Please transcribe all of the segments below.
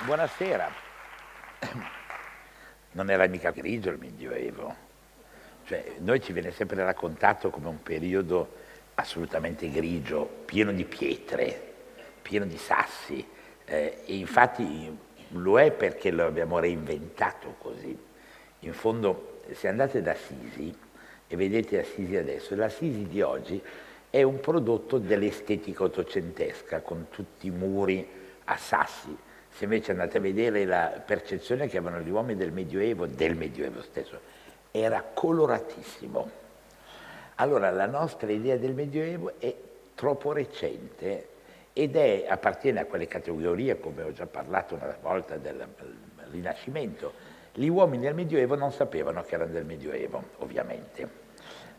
Buonasera. Non era mica grigio il Medioevo. Cioè, noi ci viene sempre raccontato come un periodo assolutamente grigio, pieno di pietre, pieno di sassi. E infatti lo è perché lo abbiamo reinventato così. In fondo, se andate da Assisi e vedete Assisi adesso, l'Assisi di oggi è un prodotto dell'estetica ottocentesca, con tutti i muri a sassi. Se invece andate a vedere la percezione che avevano gli uomini del Medioevo stesso, era coloratissimo. Allora la nostra idea del Medioevo è troppo recente ed appartiene a quelle categorie, come ho già parlato una volta, del Rinascimento. Gli uomini del Medioevo non sapevano che erano del Medioevo, ovviamente.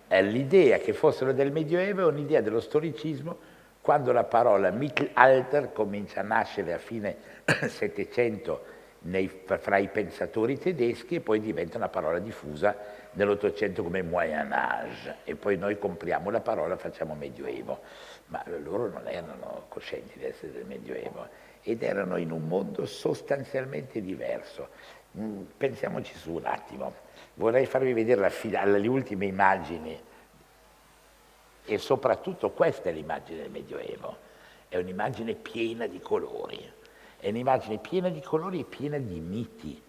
L'idea che fossero del Medioevo è un'idea dello storicismo quando la parola Mittelalter comincia a nascere a fine Settecento fra i pensatori tedeschi e poi diventa una parola diffusa nell'Ottocento come Moyen Âge e poi noi compriamo la parola e facciamo Medioevo, ma loro non erano coscienti di essere del Medioevo ed erano in un mondo sostanzialmente diverso. Pensiamoci su un attimo, vorrei farvi vedere le ultime immagini e soprattutto questa è l'immagine del Medioevo, è un'immagine piena di colori, è un'immagine piena di colori e piena di miti,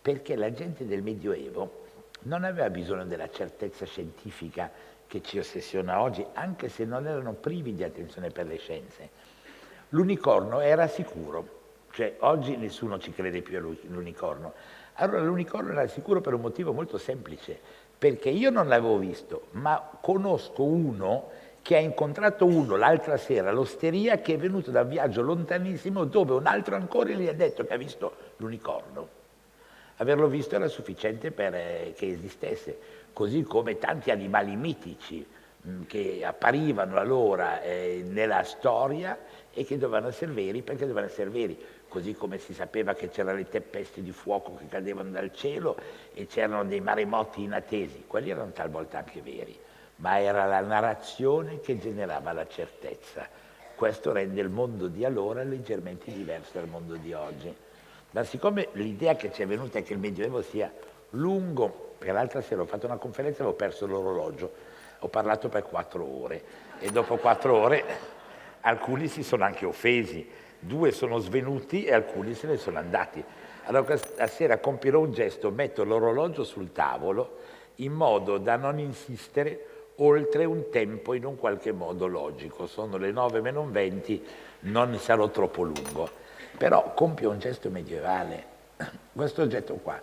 perché la gente del Medioevo non aveva bisogno della certezza scientifica che ci ossessiona oggi, anche se non erano privi di attenzione per le scienze. L'unicorno era sicuro, cioè oggi nessuno ci crede più all'unicorno. Allora l'unicorno era sicuro per un motivo molto semplice, perché io non l'avevo visto, ma conosco uno che ha incontrato uno l'altra sera all'osteria che è venuto da un viaggio lontanissimo dove un altro ancora gli ha detto che ha visto l'unicorno. Averlo visto era sufficiente per che esistesse, così come tanti animali mitici che apparivano allora nella storia e che dovevano essere veri perché dovevano essere veri, così come si sapeva che c'erano le tempeste di fuoco che cadevano dal cielo e c'erano dei maremoti inattesi, quelli erano talvolta anche veri, ma era la narrazione che generava la certezza. Questo rende il mondo di allora leggermente diverso dal mondo di oggi. Ma siccome l'idea che ci è venuta è che il Medioevo sia lungo, perché l'altra sera ho fatto una conferenza e avevo perso l'orologio, ho parlato per 4 ore e dopo 4 ore alcuni si sono anche offesi, 2 sono svenuti e alcuni se ne sono andati. Allora questa sera compierò un gesto, metto l'orologio sul tavolo in modo da non insistere oltre un tempo in un qualche modo logico. Sono le 9 meno 20, non sarò troppo lungo. Però compio un gesto medievale. Questo gesto qua,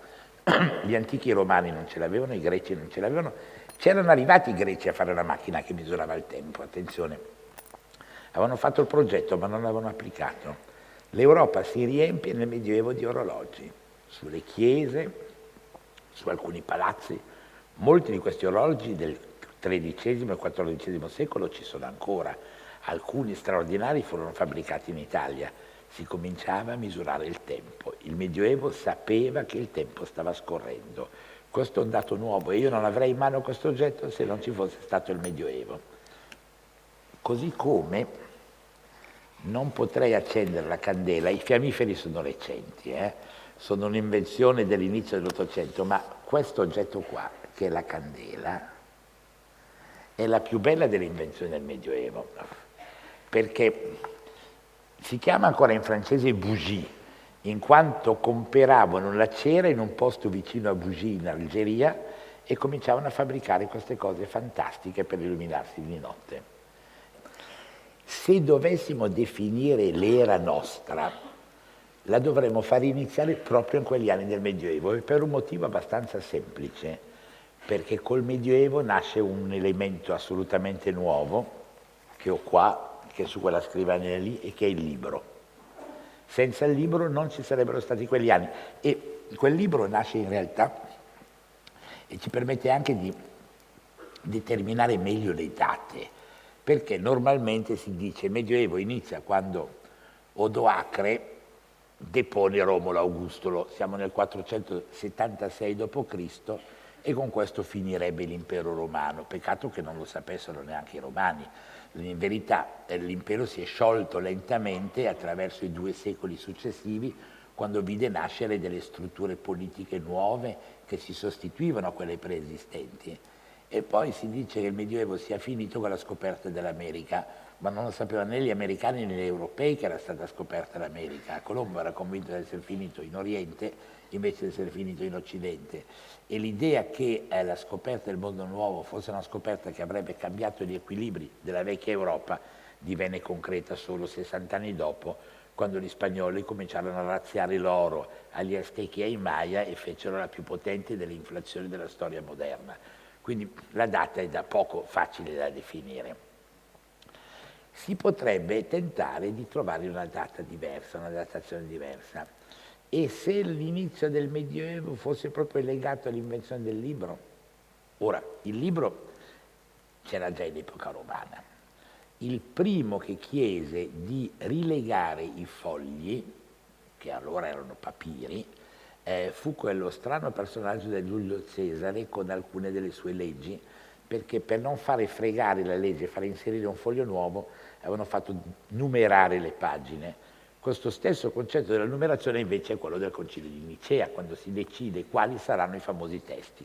gli antichi romani non ce l'avevano, i greci non ce l'avevano. C'erano arrivati i greci a fare una macchina che misurava il tempo, attenzione. Avevano fatto il progetto ma non l'avevano applicato. L'Europa si riempie nel Medioevo di orologi, sulle chiese, su alcuni palazzi. Molti di questi orologi del XIII e XIV secolo ci sono ancora. Alcuni straordinari furono fabbricati in Italia. Si cominciava a misurare il tempo. Il Medioevo sapeva che il tempo stava scorrendo. Questo è un dato nuovo e io non avrei in mano questo oggetto se non ci fosse stato il Medioevo. Così come non potrei accendere la candela, i fiammiferi sono recenti, sono un'invenzione dell'inizio dell'Ottocento, ma questo oggetto qua, che è la candela, è la più bella delle invenzioni del Medioevo, perché si chiama ancora in francese bougie, in quanto comperavano la cera in un posto vicino a Bougie in Algeria e cominciavano a fabbricare queste cose fantastiche per illuminarsi di notte. Se dovessimo definire l'era nostra, la dovremmo far iniziare proprio in quegli anni del Medioevo, e per un motivo abbastanza semplice, perché col Medioevo nasce un elemento assolutamente nuovo, che ho qua, che è su quella scrivania lì, e che è il libro. Senza il libro non ci sarebbero stati quegli anni, e quel libro nasce in realtà e ci permette anche di determinare meglio le date, perché normalmente si dice il Medioevo inizia quando Odoacre depone Romolo Augustolo, siamo nel 476 d.C. e con questo finirebbe l'impero romano, peccato che non lo sapessero neanche i romani. In verità l'impero si è sciolto lentamente attraverso i 2 secoli successivi, quando vide nascere delle strutture politiche nuove che si sostituivano a quelle preesistenti. E poi si dice che il Medioevo sia finito con la scoperta dell'America, ma non lo sapevano né gli americani né gli europei che era stata scoperta l'America. Colombo era convinto di essere finito in Oriente invece di essere finito in Occidente. E l'idea che la scoperta del mondo nuovo fosse una scoperta che avrebbe cambiato gli equilibri della vecchia Europa divenne concreta solo 60 anni dopo, quando gli spagnoli cominciarono a razziare l'oro agli Aztechi e ai Maya e fecero la più potente delle inflazioni della storia moderna. Quindi la data è da poco facile da definire. Si potrebbe tentare di trovare una data diversa, una datazione diversa. E se l'inizio del Medioevo fosse proprio legato all'invenzione del libro? Ora, il libro c'era già in epoca romana. Il primo che chiese di rilegare i fogli, che allora erano papiri, fu quello strano personaggio di Giulio Cesare con alcune delle sue leggi, perché per non fare fregare la legge e fare inserire un foglio nuovo, avevano fatto numerare le pagine. Questo stesso concetto della numerazione invece è quello del Concilio di Nicea, quando si decide quali saranno i famosi testi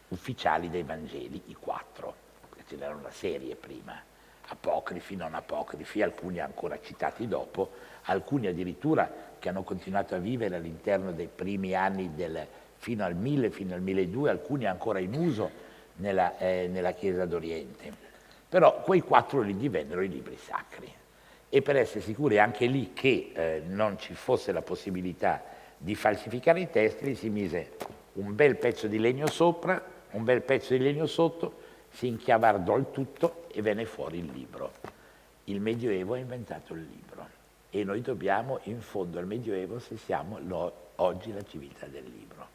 ufficiali dei Vangeli, i 4, perché ce n'era una serie prima, apocrifi, non apocrifi, alcuni ancora citati dopo, alcuni addirittura che hanno continuato a vivere all'interno dei primi anni fino al 1000, fino al 1200, alcuni ancora in uso nella Chiesa d'Oriente. Però quei 4 li divennero i libri sacri. E per essere sicuri anche lì che non ci fosse la possibilità di falsificare i testi, gli si mise un bel pezzo di legno sopra, un bel pezzo di legno sotto, si inchiavardò il tutto e venne fuori il libro. Il Medioevo ha inventato il libro e noi dobbiamo in fondo al Medioevo se siamo oggi la civiltà del libro.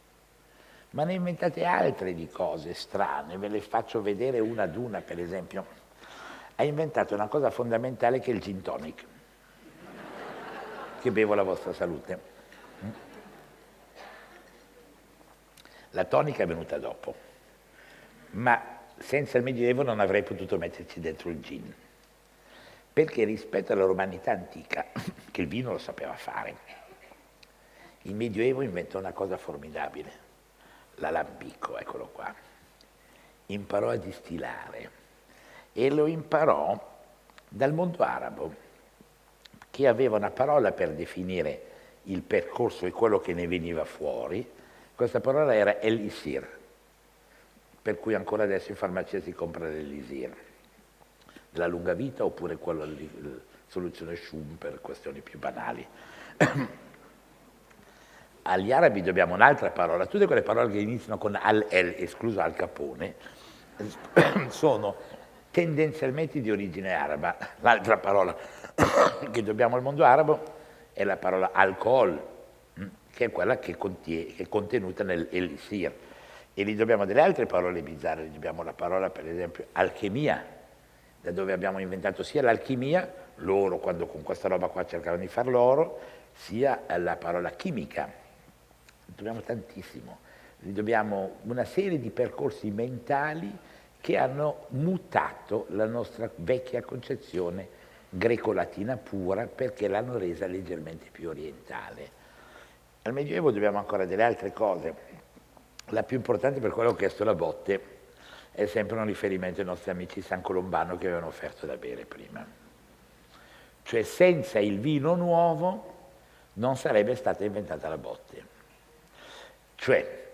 Ma ne inventate altre di cose strane, ve le faccio vedere una ad una. Per esempio, ha inventato una cosa fondamentale che è il gin tonic, che bevo alla vostra salute. La tonica è venuta dopo, ma senza il Medioevo non avrei potuto metterci dentro il gin, perché rispetto alla romanità antica, che il vino lo sapeva fare, il Medioevo inventò una cosa formidabile, l'alambicco, eccolo qua. Imparò a distillare e lo imparò dal mondo arabo, che aveva una parola per definire il percorso e quello che ne veniva fuori. Questa parola era elisir, per cui ancora adesso in farmacia si compra l'elisir della lunga vita oppure quello di soluzione Schum per questioni più banali. Agli arabi dobbiamo un'altra parola, tutte quelle parole che iniziano con al-el, escluso Al Capone, sono tendenzialmente di origine araba. L'altra parola che dobbiamo al mondo arabo è la parola alcohol, che è quella che è contenuta nell'elisir. E gli dobbiamo delle altre parole bizzarre, gli dobbiamo la parola per esempio alchimia, da dove abbiamo inventato sia l'alchimia, l'oro, quando con questa roba qua cercavano di far l'oro, sia la parola chimica. Dobbiamo tantissimo, gli dobbiamo una serie di percorsi mentali che hanno mutato la nostra vecchia concezione greco-latina pura perché l'hanno resa leggermente più orientale. Al Medioevo dobbiamo ancora delle altre cose. La più importante, per quello che ho chiesto la botte, è sempre un riferimento ai nostri amici San Colombano che avevano offerto da bere prima. Cioè senza il vino nuovo non sarebbe stata inventata la botte. Cioè,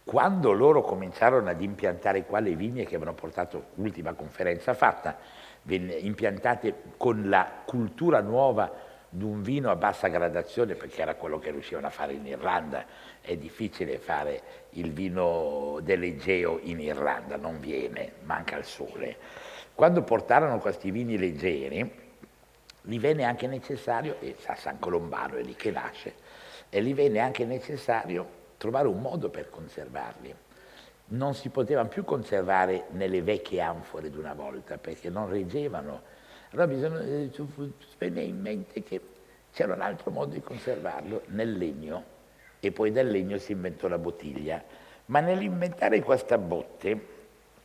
quando loro cominciarono ad impiantare qua le vigne che avevano portato l'ultima conferenza fatta, impiantate con la cultura nuova di un vino a bassa gradazione, perché era quello che riuscivano a fare in Irlanda. È difficile fare il vino dell'Egeo in Irlanda, non viene, manca il sole. Quando portarono questi vini leggeri, gli venne anche necessario, e a San Colombano è lì che nasce, e gli venne anche necessario trovare un modo per conservarli. Non si potevano più conservare nelle vecchie anfore di una volta perché non reggevano. Allora venne in mente che c'era un altro modo di conservarlo, nel legno, e poi dal legno si inventò la bottiglia. Ma nell'inventare questa botte,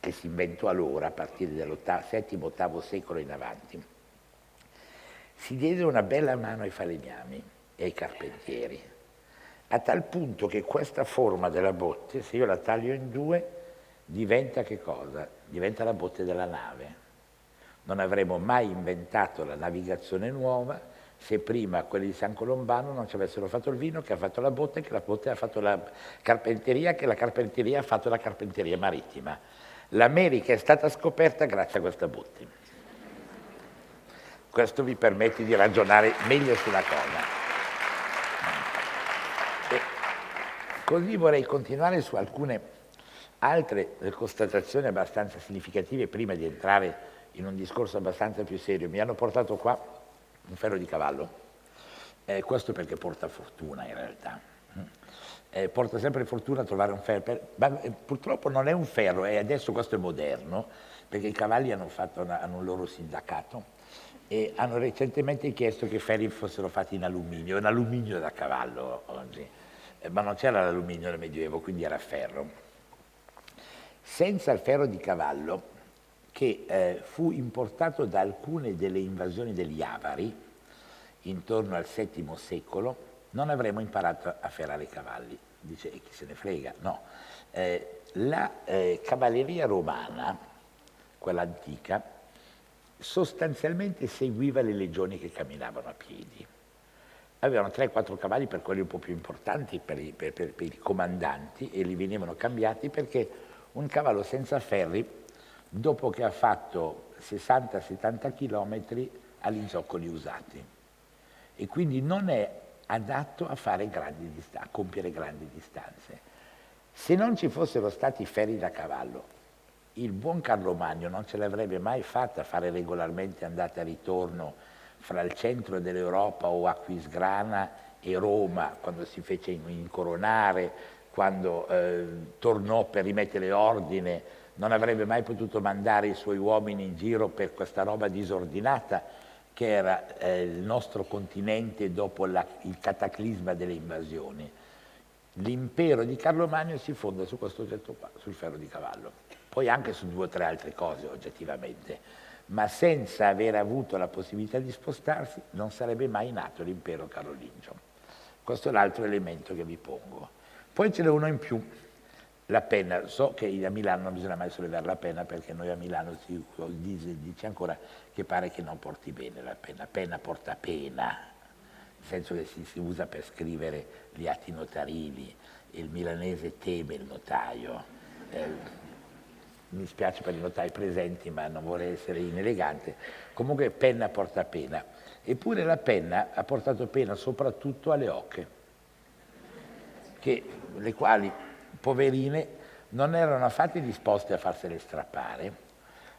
che si inventò allora a partire dal VII-VIII secolo in avanti, si diede una bella mano ai falegnami, e ai carpentieri, a tal punto che questa forma della botte, se io la taglio in due, diventa che cosa? Diventa la botte della nave. Non avremmo mai inventato la navigazione nuova se prima quelli di San Colombano non ci avessero fatto il vino, che ha fatto la botte, che la botte ha fatto la carpenteria, che la carpenteria ha fatto la carpenteria marittima. L'America è stata scoperta grazie a questa botte. Questo vi permette di ragionare meglio sulla cosa. E così vorrei continuare su alcune altre constatazioni abbastanza significative prima di entrare in un discorso abbastanza più serio. Mi hanno portato qua un ferro di cavallo, questo perché porta fortuna in realtà. Porta sempre fortuna a trovare un ferro, ma purtroppo non è un ferro, e adesso questo è moderno, perché i cavalli hanno un loro sindacato e hanno recentemente chiesto che i ferri fossero fatti in alluminio da cavallo oggi, ma non c'era l'alluminio nel Medioevo, quindi era ferro. Senza il ferro di cavallo, che fu importato da alcune delle invasioni degli Avari intorno al VII secolo, non avremmo imparato a ferrare i cavalli. Dice, e chi se ne frega? No. La cavalleria romana, quella antica, sostanzialmente seguiva le legioni che camminavano a piedi. Avevano 3-4 cavalli per quelli un po' più importanti, per i comandanti, e li venivano cambiati perché un cavallo senza ferri, dopo che ha fatto 60-70 chilometri, ha gli zoccoli usati e quindi non è adatto a fare a compiere grandi distanze. Se non ci fossero stati ferri da cavallo, il buon Carlo Magno non ce l'avrebbe mai fatta a fare regolarmente andata e ritorno fra il centro dell'Europa o Aquisgrana e Roma, quando si fece incoronare, quando tornò per rimettere ordine. Non avrebbe mai potuto mandare i suoi uomini in giro per questa roba disordinata che era il nostro continente dopo il cataclisma delle invasioni. L'impero di Carlo Magno si fonda su questo oggetto qua, sul ferro di cavallo, poi anche su 2 o 3 altre cose oggettivamente, ma senza aver avuto la possibilità di spostarsi non sarebbe mai nato l'impero carolingio. Questo è l'altro elemento che vi pongo. Poi ce n'è uno in più, la penna. So che a Milano non bisogna mai sollevare la penna, perché noi a Milano si dice ancora che pare che non porti bene la penna. Penna porta pena, nel senso che si usa per scrivere gli atti notarili, il milanese teme il notaio. Mi spiace per i notai presenti, ma non vorrei essere inelegante. Comunque penna porta pena. Eppure la penna ha portato pena soprattutto alle oche, le quali, poverine, non erano affatto disposte a farsele strappare,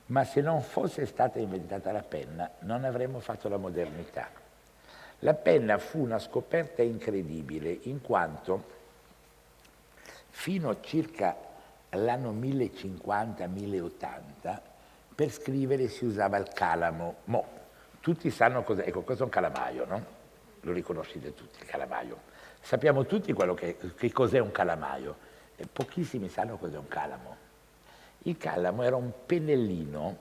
ma se non fosse stata inventata la penna non avremmo fatto la modernità. La penna fu una scoperta incredibile, in quanto fino a circa all'anno 1050-1080 per scrivere si usava il calamo. Tutti sanno cos'è, ecco, questo è un calamaio, no? Lo riconoscete tutti, il calamaio. Sappiamo tutti che cos'è un calamaio, e pochissimi sanno cos'è un calamo. Il calamo era un pennellino,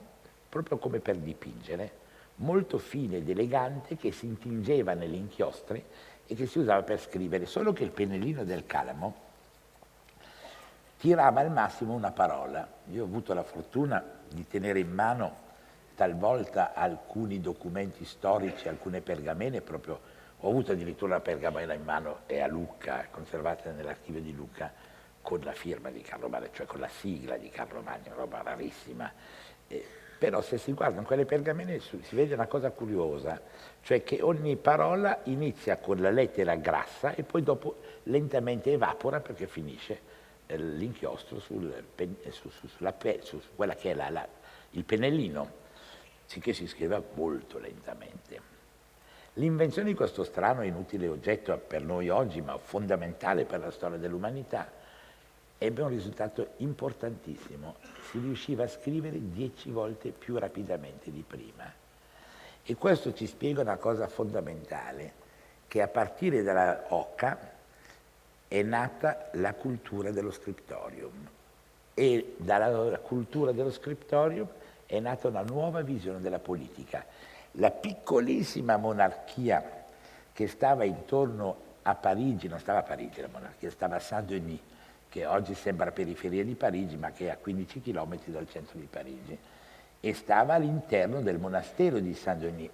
proprio come per dipingere, molto fine ed elegante, che si intingeva nelle inchiostre e che si usava per scrivere, solo che il pennellino del calamo tirava al massimo una parola. Io ho avuto la fortuna di tenere in mano talvolta alcuni documenti storici, alcune pergamene, proprio ho avuto addirittura una pergamena in mano, è a Lucca, conservata nell'archivio di Lucca, con la firma di Carlo Magno, cioè con la sigla di Carlo Magno, roba rarissima. Però se si guardano quelle pergamene si vede una cosa curiosa, cioè che ogni parola inizia con la lettera grassa e poi dopo lentamente evapora perché finisce l'inchiostro su quella che è il pennellino, sicché si scriveva molto lentamente. L'invenzione di questo strano e inutile oggetto per noi oggi, ma fondamentale per la storia dell'umanità, ebbe un risultato importantissimo. Si riusciva a scrivere 10 volte più rapidamente di prima. E questo ci spiega una cosa fondamentale, che a partire dalla oca è nata la cultura dello scriptorium e dalla cultura dello scriptorium è nata una nuova visione della politica. La piccolissima monarchia che stava intorno a Parigi, non stava a Parigi la monarchia, stava a Saint-Denis, che oggi sembra periferia di Parigi, ma che è a 15 km dal centro di Parigi, e stava all'interno del monastero di Saint-Denis.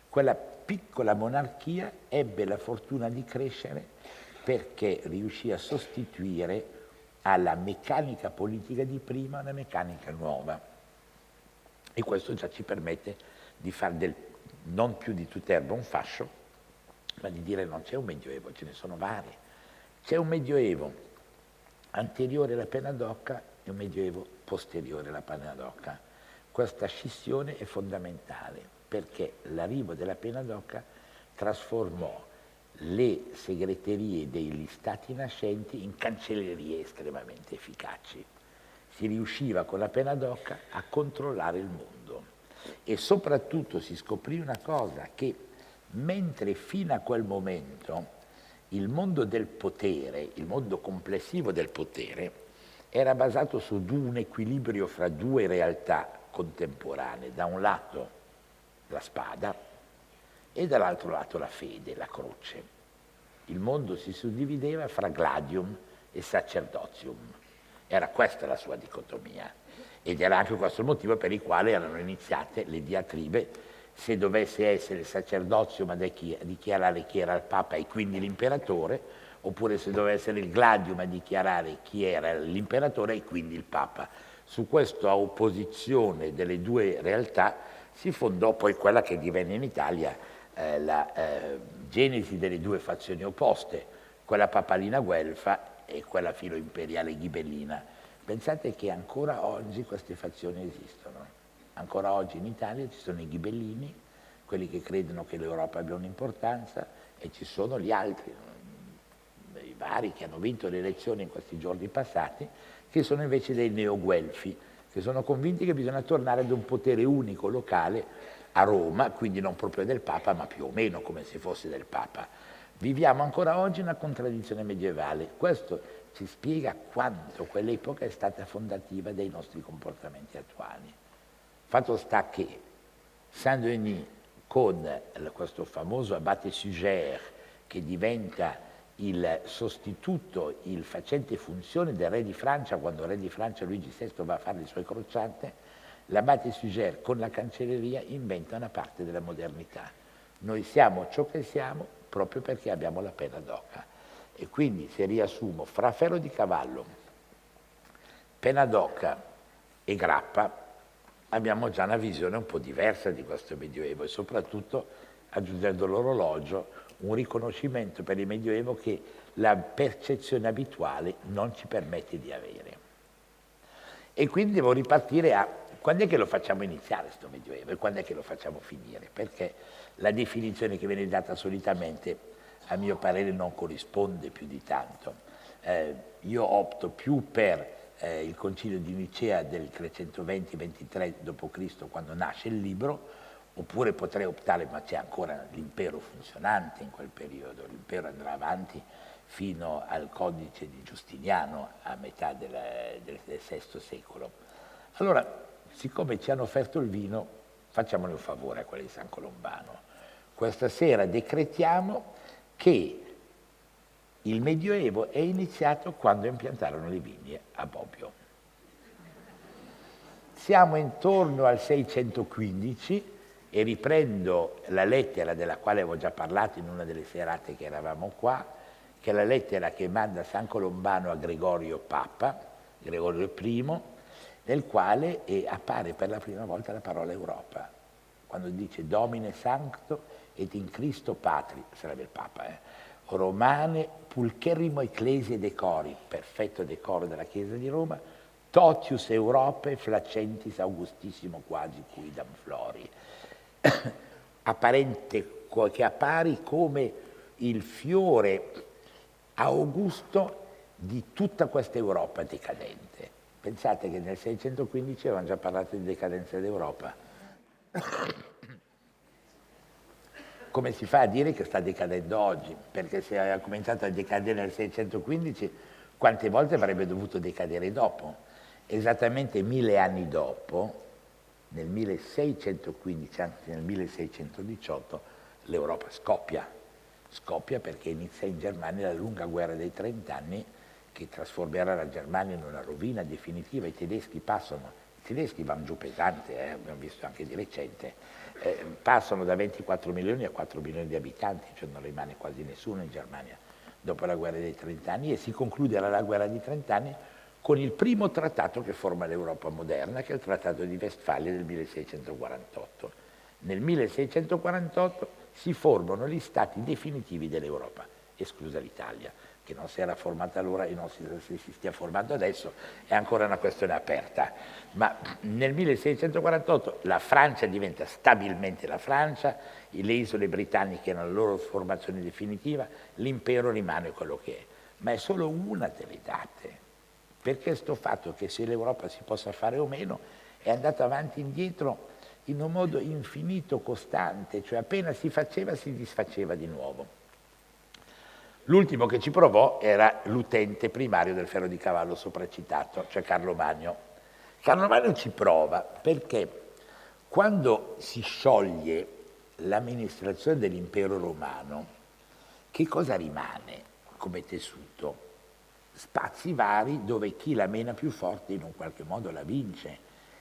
Quella piccola monarchia ebbe la fortuna di crescere perché riuscì a sostituire alla meccanica politica di prima una meccanica nuova. E questo già ci permette di fare non più di tutta erba un fascio, ma di dire non c'è un medioevo, ce ne sono vari. C'è un medioevo anteriore alla pena d'oca e un medioevo posteriore alla pena d'oca. Questa scissione è fondamentale perché l'arrivo della pena d'oca trasformò le segreterie degli stati nascenti in cancellerie estremamente efficaci. Si riusciva con la pena d'oca a controllare il mondo e soprattutto si scoprì una cosa, che mentre fino a quel momento il mondo del potere, il mondo complessivo del potere, era basato su un equilibrio fra due realtà contemporanee, da un lato la spada e dall'altro lato la fede, la croce. Il mondo si suddivideva fra gladium e sacerdotium. Era questa la sua dicotomia ed era anche questo il motivo per il quale erano iniziate le diatribe se dovesse essere il sacerdotium a dichiarare chi era il Papa e quindi l'imperatore, oppure se dovesse essere il gladium a dichiarare chi era l'imperatore e quindi il Papa. Su questa opposizione delle due realtà si fondò poi quella che divenne in Italia la genesi delle due fazioni opposte, quella papalina guelfa e quella filo-imperiale ghibellina. Pensate che ancora oggi queste fazioni esistono. Ancora oggi in Italia ci sono i ghibellini, quelli che credono che l'Europa abbia un'importanza, e ci sono gli altri, i vari che hanno vinto le elezioni in questi giorni passati, che sono invece dei neoguelfi, che sono convinti che bisogna tornare ad un potere unico locale a Roma, quindi non proprio del Papa, ma più o meno come se fosse del Papa. Viviamo ancora oggi una contraddizione medievale. Questo ci spiega quanto quell'epoca è stata fondativa dei nostri comportamenti attuali. Fatto sta che Saint-Denis, con questo famoso abate Suger, che diventa il sostituto, il facente funzione del re di Francia, quando il re di Francia Luigi VI va a fare le sue crociate, l'abate Suger con la cancelleria inventa una parte della modernità. Noi siamo ciò che siamo proprio perché abbiamo la pena d'oca. E quindi, se riassumo, fra ferro di cavallo, pena d'oca e grappa, abbiamo già una visione un po' diversa di questo Medioevo e soprattutto, aggiungendo l'orologio, un riconoscimento per il Medioevo che la percezione abituale non ci permette di avere. E quindi devo ripartire a quando è che lo facciamo iniziare questo Medioevo e quando è che lo facciamo finire, perché la definizione che viene data solitamente, a mio parere, non corrisponde più di tanto. Io opto più per il Concilio di Nicea del 320-23 d.C., quando nasce il libro, oppure potrei optare, ma c'è ancora l'impero funzionante in quel periodo, l'impero andrà avanti fino al codice di Giustiniano a metà del VI secolo. Allora, siccome ci hanno offerto il vino, facciamone un favore a quelli di San Colombano. Questa sera decretiamo che il Medioevo è iniziato quando impiantarono le vigne a Bobbio. Siamo intorno al 615 e riprendo la lettera della quale avevo già parlato in una delle serate che eravamo qua, che è la lettera che manda San Colombano a Gregorio Papa, Gregorio I, nel quale appare per la prima volta la parola Europa, quando dice Domine Sancto et in Cristo Patri, sarebbe il Papa, Romane pulcherrimo ecclesie decori, perfetto decoro della Chiesa di Roma, totius Europe flacentis augustissimo quasi quidam flori. Apparente che appari come il fiore augusto di tutta questa Europa decadente. Pensate che nel 615 avevano già parlato di decadenza d'Europa. Come si fa a dire che sta decadendo oggi? Perché se aveva cominciato a decadere nel 615, quante volte avrebbe dovuto decadere dopo? Esattamente 1000 anni dopo, nel 1615, anzi nel 1618, l'Europa scoppia. Scoppia perché inizia in Germania la lunga guerra dei 30 anni che trasformerà la Germania in una rovina definitiva. I tedeschi vanno giù pesante, abbiamo visto anche di recente, passano da 24 milioni a 4 milioni di abitanti, cioè non rimane quasi nessuno in Germania dopo la guerra dei 30 anni, e si concluderà la guerra di 30 anni con il primo trattato che forma l'Europa moderna, che è il Trattato di Westfalia del 1648. Nel 1648 si formano gli stati definitivi dell'Europa, esclusa l'Italia, che non si era formata allora e non si stia formando adesso, è ancora una questione aperta. Ma nel 1648 la Francia diventa stabilmente la Francia, le isole britanniche nella loro formazione definitiva, l'impero rimane quello che è. Ma è solo una delle date, perché sto fatto che se l'Europa si possa fare o meno è andata avanti e indietro in un modo infinito, costante, cioè appena si faceva si disfaceva di nuovo. L'ultimo che ci provò era l'utente primario del ferro di cavallo sopracitato, cioè Carlo Magno. Carlo Magno ci prova perché quando si scioglie l'amministrazione dell'impero romano, che cosa rimane come tessuto? Spazi vari dove chi la mena più forte in un qualche modo la vince.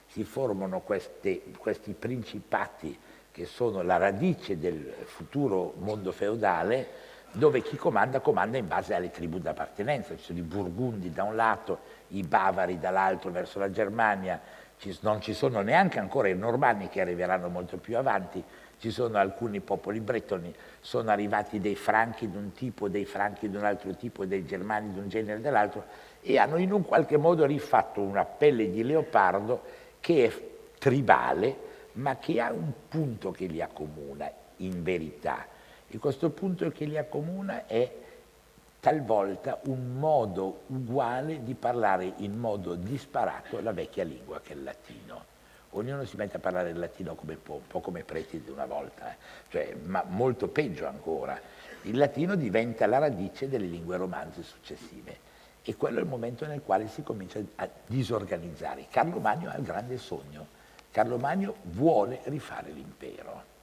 Si formano questi principati che sono la radice del futuro mondo feudale, dove chi comanda in base alle tribù d'appartenenza. Ci sono i Burgundi da un lato, i Bavari dall'altro verso la Germania, non ci sono neanche ancora i Normanni che arriveranno molto più avanti, ci sono alcuni popoli bretoni, sono arrivati dei Franchi di un tipo, dei Franchi di un altro tipo, dei Germani di un genere e dell'altro, e hanno in un qualche modo rifatto una pelle di leopardo che è tribale, ma che ha un punto che li accomuna in verità. E questo punto che li accomuna è talvolta un modo uguale di parlare in modo disparato la vecchia lingua che è il latino. Ognuno si mette a parlare il latino come può, un po' come preti di una volta, cioè, ma molto peggio ancora. Il latino diventa la radice delle lingue romanze successive e quello è il momento nel quale si comincia a disorganizzare. Carlo Magno ha il grande sogno. Carlo Magno vuole rifare l'impero.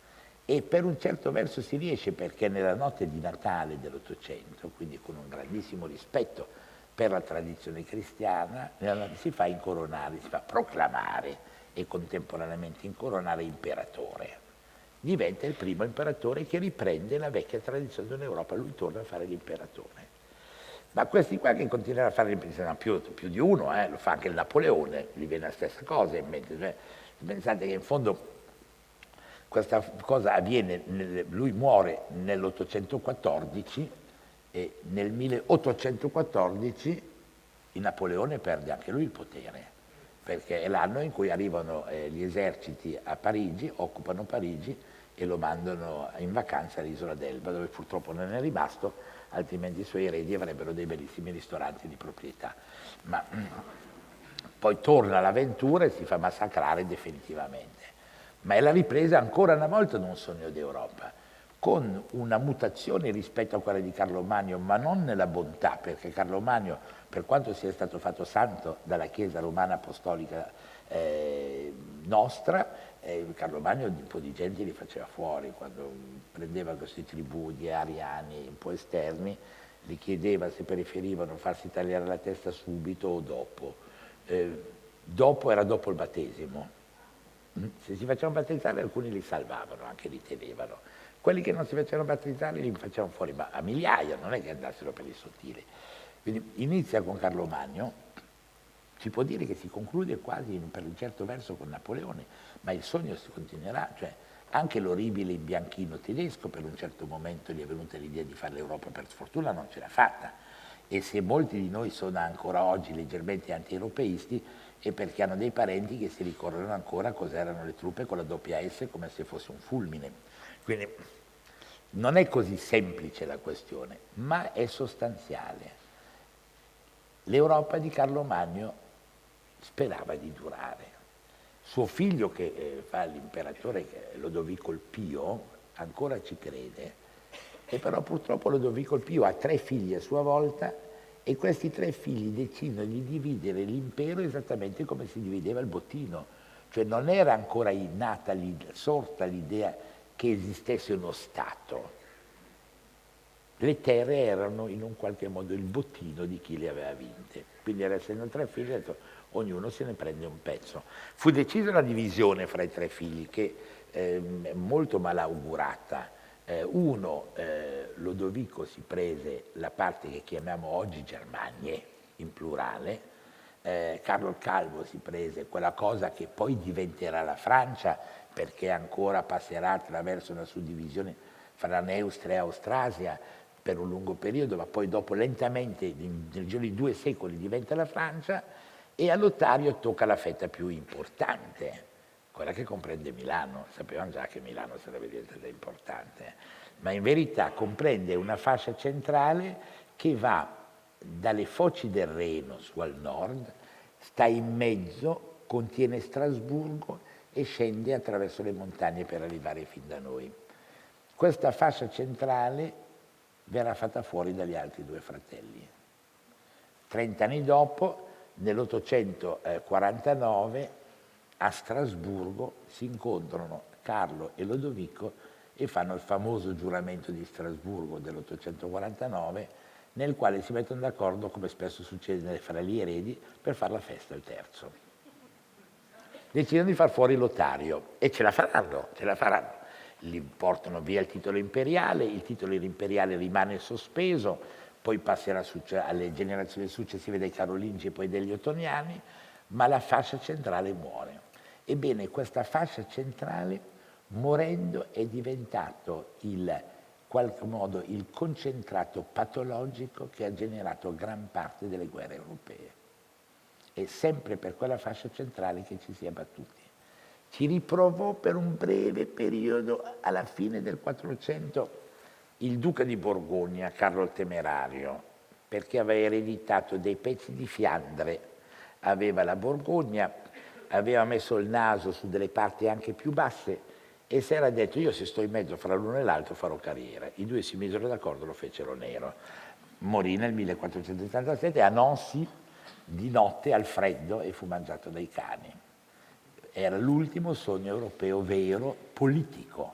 E per un certo verso si riesce perché nella notte di Natale dell'Ottocento, quindi con un grandissimo rispetto per la tradizione cristiana, si fa incoronare, si fa proclamare e contemporaneamente incoronare imperatore. Diventa il primo imperatore che riprende la vecchia tradizione dell'Europa, lui torna a fare l'imperatore. Ma questi qua che continuano a fare l'imperatore, più di uno, lo fa anche il Napoleone, gli viene la stessa cosa in mente. Cioè, pensate che in fondo questa cosa avviene, lui muore nell'814 e nel 1814 il Napoleone perde anche lui il potere, perché è l'anno in cui arrivano gli eserciti a Parigi, occupano Parigi e lo mandano in vacanza all'isola d'Elba, dove purtroppo non è rimasto, altrimenti i suoi eredi avrebbero dei bellissimi ristoranti di proprietà. Ma poi torna all'avventura e si fa massacrare definitivamente. Ma è la ripresa ancora una volta di un sogno d'Europa, con una mutazione rispetto a quella di Carlo Magno, ma non nella bontà, perché Carlo Magno, per quanto sia stato fatto santo dalla Chiesa romana apostolica nostra, Carlo Magno un po' di gente li faceva fuori, quando prendeva queste tribù di ariani un po' esterni, gli chiedeva se preferivano farsi tagliare la testa subito o dopo. Dopo era dopo il battesimo. Se si facevano battezzare alcuni li salvavano, anche li tenevano. Quelli che non si facevano battezzare li facevano fuori, ma a migliaia, non è che andassero per il sottile. Quindi inizia con Carlo Magno, si può dire che si conclude quasi per un certo verso con Napoleone, ma il sogno si continuerà, cioè anche l'orribile imbianchino tedesco per un certo momento gli è venuta l'idea di fare l'Europa, per sfortuna non ce l'ha fatta. E se molti di noi sono ancora oggi leggermente anti-europeisti, è perché hanno dei parenti che si ricordano ancora cos'erano le truppe con la doppia S come se fosse un fulmine. Quindi non è così semplice la questione, ma è sostanziale. L'Europa di Carlo Magno sperava di durare. Suo figlio che fa l'imperatore, Lodovico il Pio, ancora ci crede, e però purtroppo Lodovico il Pio ha 3 figli a sua volta e questi 3 figli decidono di dividere l'impero esattamente come si divideva il bottino, cioè non era ancora sorta l'idea che esistesse uno Stato. Le terre erano in un qualche modo il bottino di chi le aveva vinte. Quindi, essendo 3 figli, ha detto ognuno se ne prende un pezzo. Fu decisa una divisione fra i 3 figli che è molto malaugurata. Lodovico si prese la parte che chiamiamo oggi Germanie, in plurale. Carlo il Calvo si prese quella cosa che poi diventerà la Francia, perché ancora passerà attraverso una suddivisione fra Neustria e Austrasia per un lungo periodo, ma poi dopo lentamente, nel giro di 2 secoli, diventa la Francia, e a Lotario tocca la fetta più importante, quella che comprende Milano. Sapevano già che Milano sarebbe diventata importante, ma in verità comprende una fascia centrale che va dalle foci del Reno su al nord, sta in mezzo, contiene Strasburgo e scende attraverso le montagne per arrivare fin da noi. Questa fascia centrale verrà fatta fuori dagli altri 2 fratelli. 30 anni dopo, nell'849, a Strasburgo si incontrano Carlo e Lodovico e fanno il famoso giuramento di Strasburgo dell'849, nel quale si mettono d'accordo, come spesso succede fra gli eredi, per fare la festa al terzo. Decidono di far fuori Lotario e ce la faranno. Gli portano via il titolo imperiale rimane sospeso, poi passerà alle generazioni successive dei Carolingi e poi degli Ottoniani, ma la fascia centrale muore. Ebbene, questa fascia centrale, morendo, è diventato in qualche modo il concentrato patologico che ha generato gran parte delle guerre europee. È sempre per quella fascia centrale che ci si è battuti. Ci riprovò per un breve periodo alla fine del 400 il duca di Borgogna, Carlo il Temerario, perché aveva ereditato dei pezzi di Fiandre, aveva la Borgogna, aveva messo il naso su delle parti anche più basse e si era detto: io se sto in mezzo fra l'uno e l'altro farò carriera. I 2 si misero d'accordo, lo fecero nero. Morì nel 1477 a Nancy di notte al freddo e fu mangiato dai cani. Era l'ultimo sogno europeo vero, politico.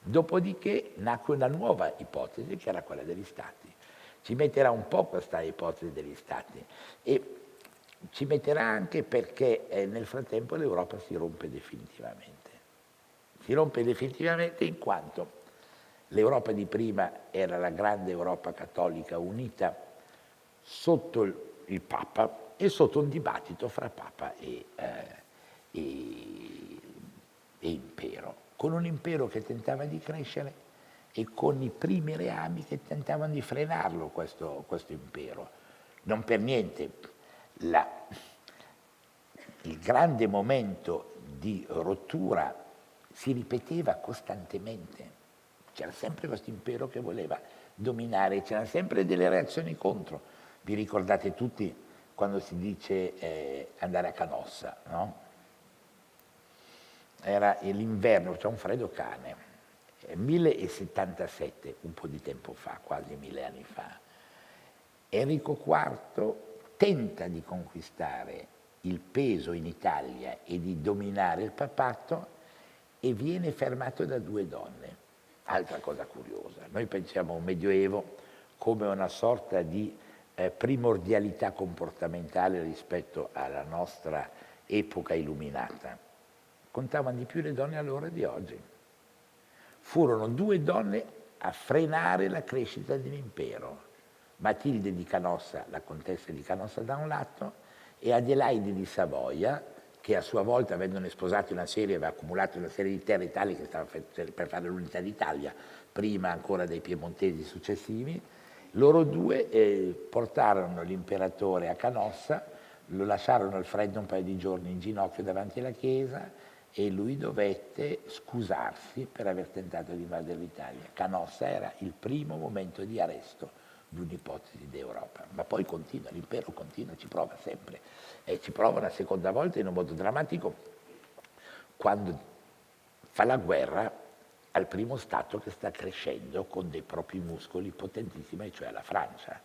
Dopodiché nacque una nuova ipotesi, che era quella degli Stati. Ci metterà un po' questa ipotesi degli Stati e ci metterà anche perché nel frattempo l'Europa si rompe definitivamente. Si rompe definitivamente in quanto l'Europa di prima era la grande Europa cattolica unita sotto il Papa e sotto un dibattito fra Papa e impero, con un impero che tentava di crescere e con i primi reami che tentavano di frenarlo questo impero. Non per niente il grande momento di rottura si ripeteva costantemente. C'era sempre questo impero che voleva dominare, c'erano sempre delle reazioni contro. Vi ricordate tutti quando si dice andare a Canossa, no? Era l'inverno, c'è un freddo cane, 1077, un po' di tempo fa, quasi 1000 anni fa. Enrico IV tenta di conquistare il peso in Italia e di dominare il papato e viene fermato da 2 donne. Altra cosa curiosa, noi pensiamo a un Medioevo come una sorta di primordialità comportamentale rispetto alla nostra epoca illuminata. Contavano di più le donne allora di oggi. Furono 2 donne a frenare la crescita dell'impero. Matilde di Canossa, la contessa di Canossa da un lato, e Adelaide di Savoia, che a sua volta, avendone sposato aveva accumulato una serie di terre tali che stava per fare l'unità d'Italia, prima ancora dei piemontesi successivi. Loro 2 portarono l'imperatore a Canossa, lo lasciarono al freddo un paio di giorni in ginocchio davanti alla chiesa e lui dovette scusarsi per aver tentato di invadere l'Italia. Canossa era il primo momento di arresto di un'ipotesi d'Europa, ma poi continua, l'impero continua, ci prova sempre e ci prova una seconda volta in un modo drammatico quando fa la guerra al primo Stato che sta crescendo con dei propri muscoli potentissimi, cioè la Francia.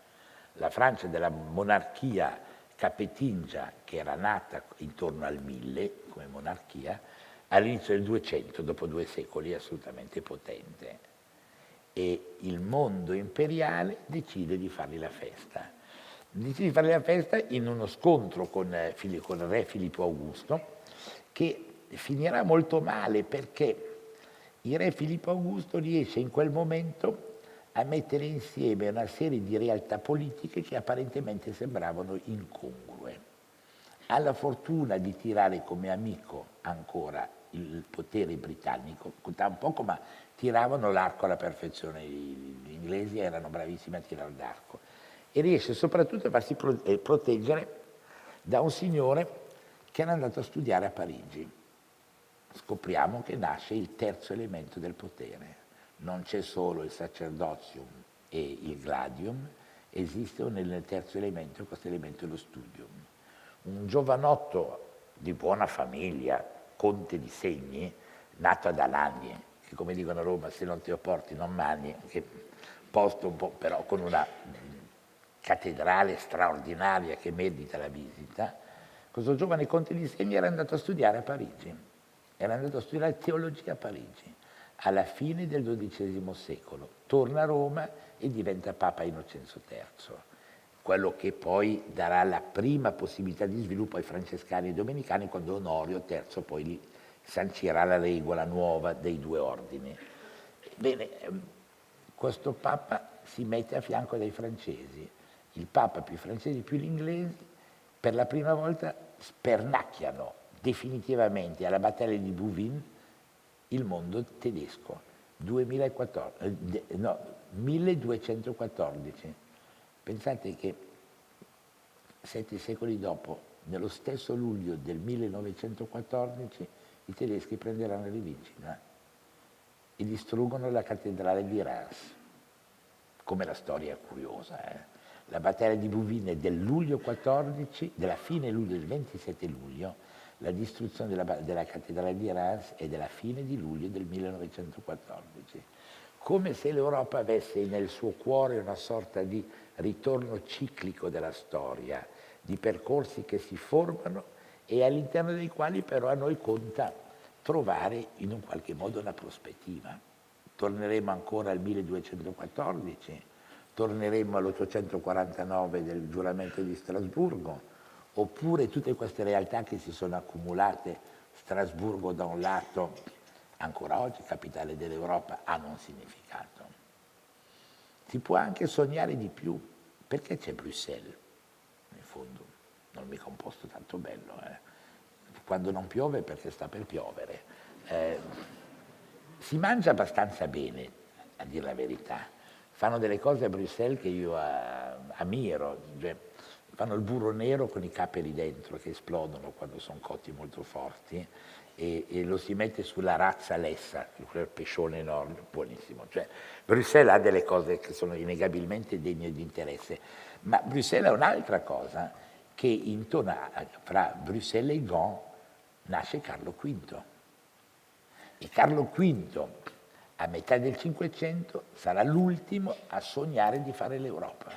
La Francia della monarchia capetingia, che era nata intorno al 1000 come monarchia, all'inizio del 200, dopo 2 secoli, assolutamente potente. E il mondo imperiale decide di fargli la festa. Decide di fargli la festa in uno scontro con il re Filippo Augusto, che finirà molto male perché il re Filippo Augusto riesce in quel momento a mettere insieme una serie di realtà politiche che apparentemente sembravano incongrue. Ha la fortuna di tirare come amico ancora il potere britannico, contava poco ma tiravano l'arco alla perfezione, gli inglesi erano bravissimi a tirare l'arco, e riesce soprattutto a farsi proteggere da un signore che era andato a studiare a Parigi. Scopriamo che nasce il terzo elemento del potere. Non c'è solo il sacerdotium e il gladium, esiste nel terzo elemento, questo elemento è lo studium. Un giovanotto di buona famiglia, conte di Segni, nato ad Alagni, che come dicono a Roma, se non ti opporti non mani, che posto un po', però con una cattedrale straordinaria che merita la visita. Questo giovane conte di Segni era andato a studiare a Parigi, era andato a studiare teologia a Parigi, alla fine del XII secolo, torna a Roma e diventa Papa Innocenzo III, quello che poi darà la prima possibilità di sviluppo ai francescani e domenicani quando Onorio III poi sancirà la regola nuova dei 2 ordini. Bene, questo Papa si mette a fianco dei francesi, il Papa più i francesi più gli inglesi, per la prima volta spernacchiano definitivamente alla battaglia di Bouvines il mondo tedesco, 1214. Pensate che 7 secoli dopo, nello stesso luglio del 1914, i tedeschi prenderanno Rivincita e distruggono la cattedrale di Reims. Come la storia è curiosa, La battaglia di Bouvines è del luglio 14, della fine luglio, del 27 luglio, la distruzione della cattedrale di Reims è della fine di luglio del 1914. Come se l'Europa avesse nel suo cuore una sorta di ritorno ciclico della storia, di percorsi che si formano e all'interno dei quali però a noi conta trovare in un qualche modo una prospettiva. Torneremo ancora al 1214, torneremo all'849 del giuramento di Strasburgo, oppure tutte queste realtà che si sono accumulate, Strasburgo da un lato, ancora oggi capitale dell'Europa, hanno un significato. Si può anche sognare di più, perché c'è Bruxelles, in fondo, non mica un posto tanto bello, Quando non piove è perché sta per piovere. Si mangia abbastanza bene, a dire la verità. Fanno delle cose a Bruxelles che io ammiro, cioè, fanno il burro nero con i caperi dentro che esplodono quando sono cotti molto forti e lo si mette sulla razza lessa, quel pescione enorme, buonissimo. Cioè, Bruxelles ha delle cose che sono innegabilmente degne di interesse, ma Bruxelles ha un'altra cosa, che intorno fra Bruxelles e Gand nasce Carlo V. E Carlo V, a metà del Cinquecento, sarà l'ultimo a sognare di fare l'Europa.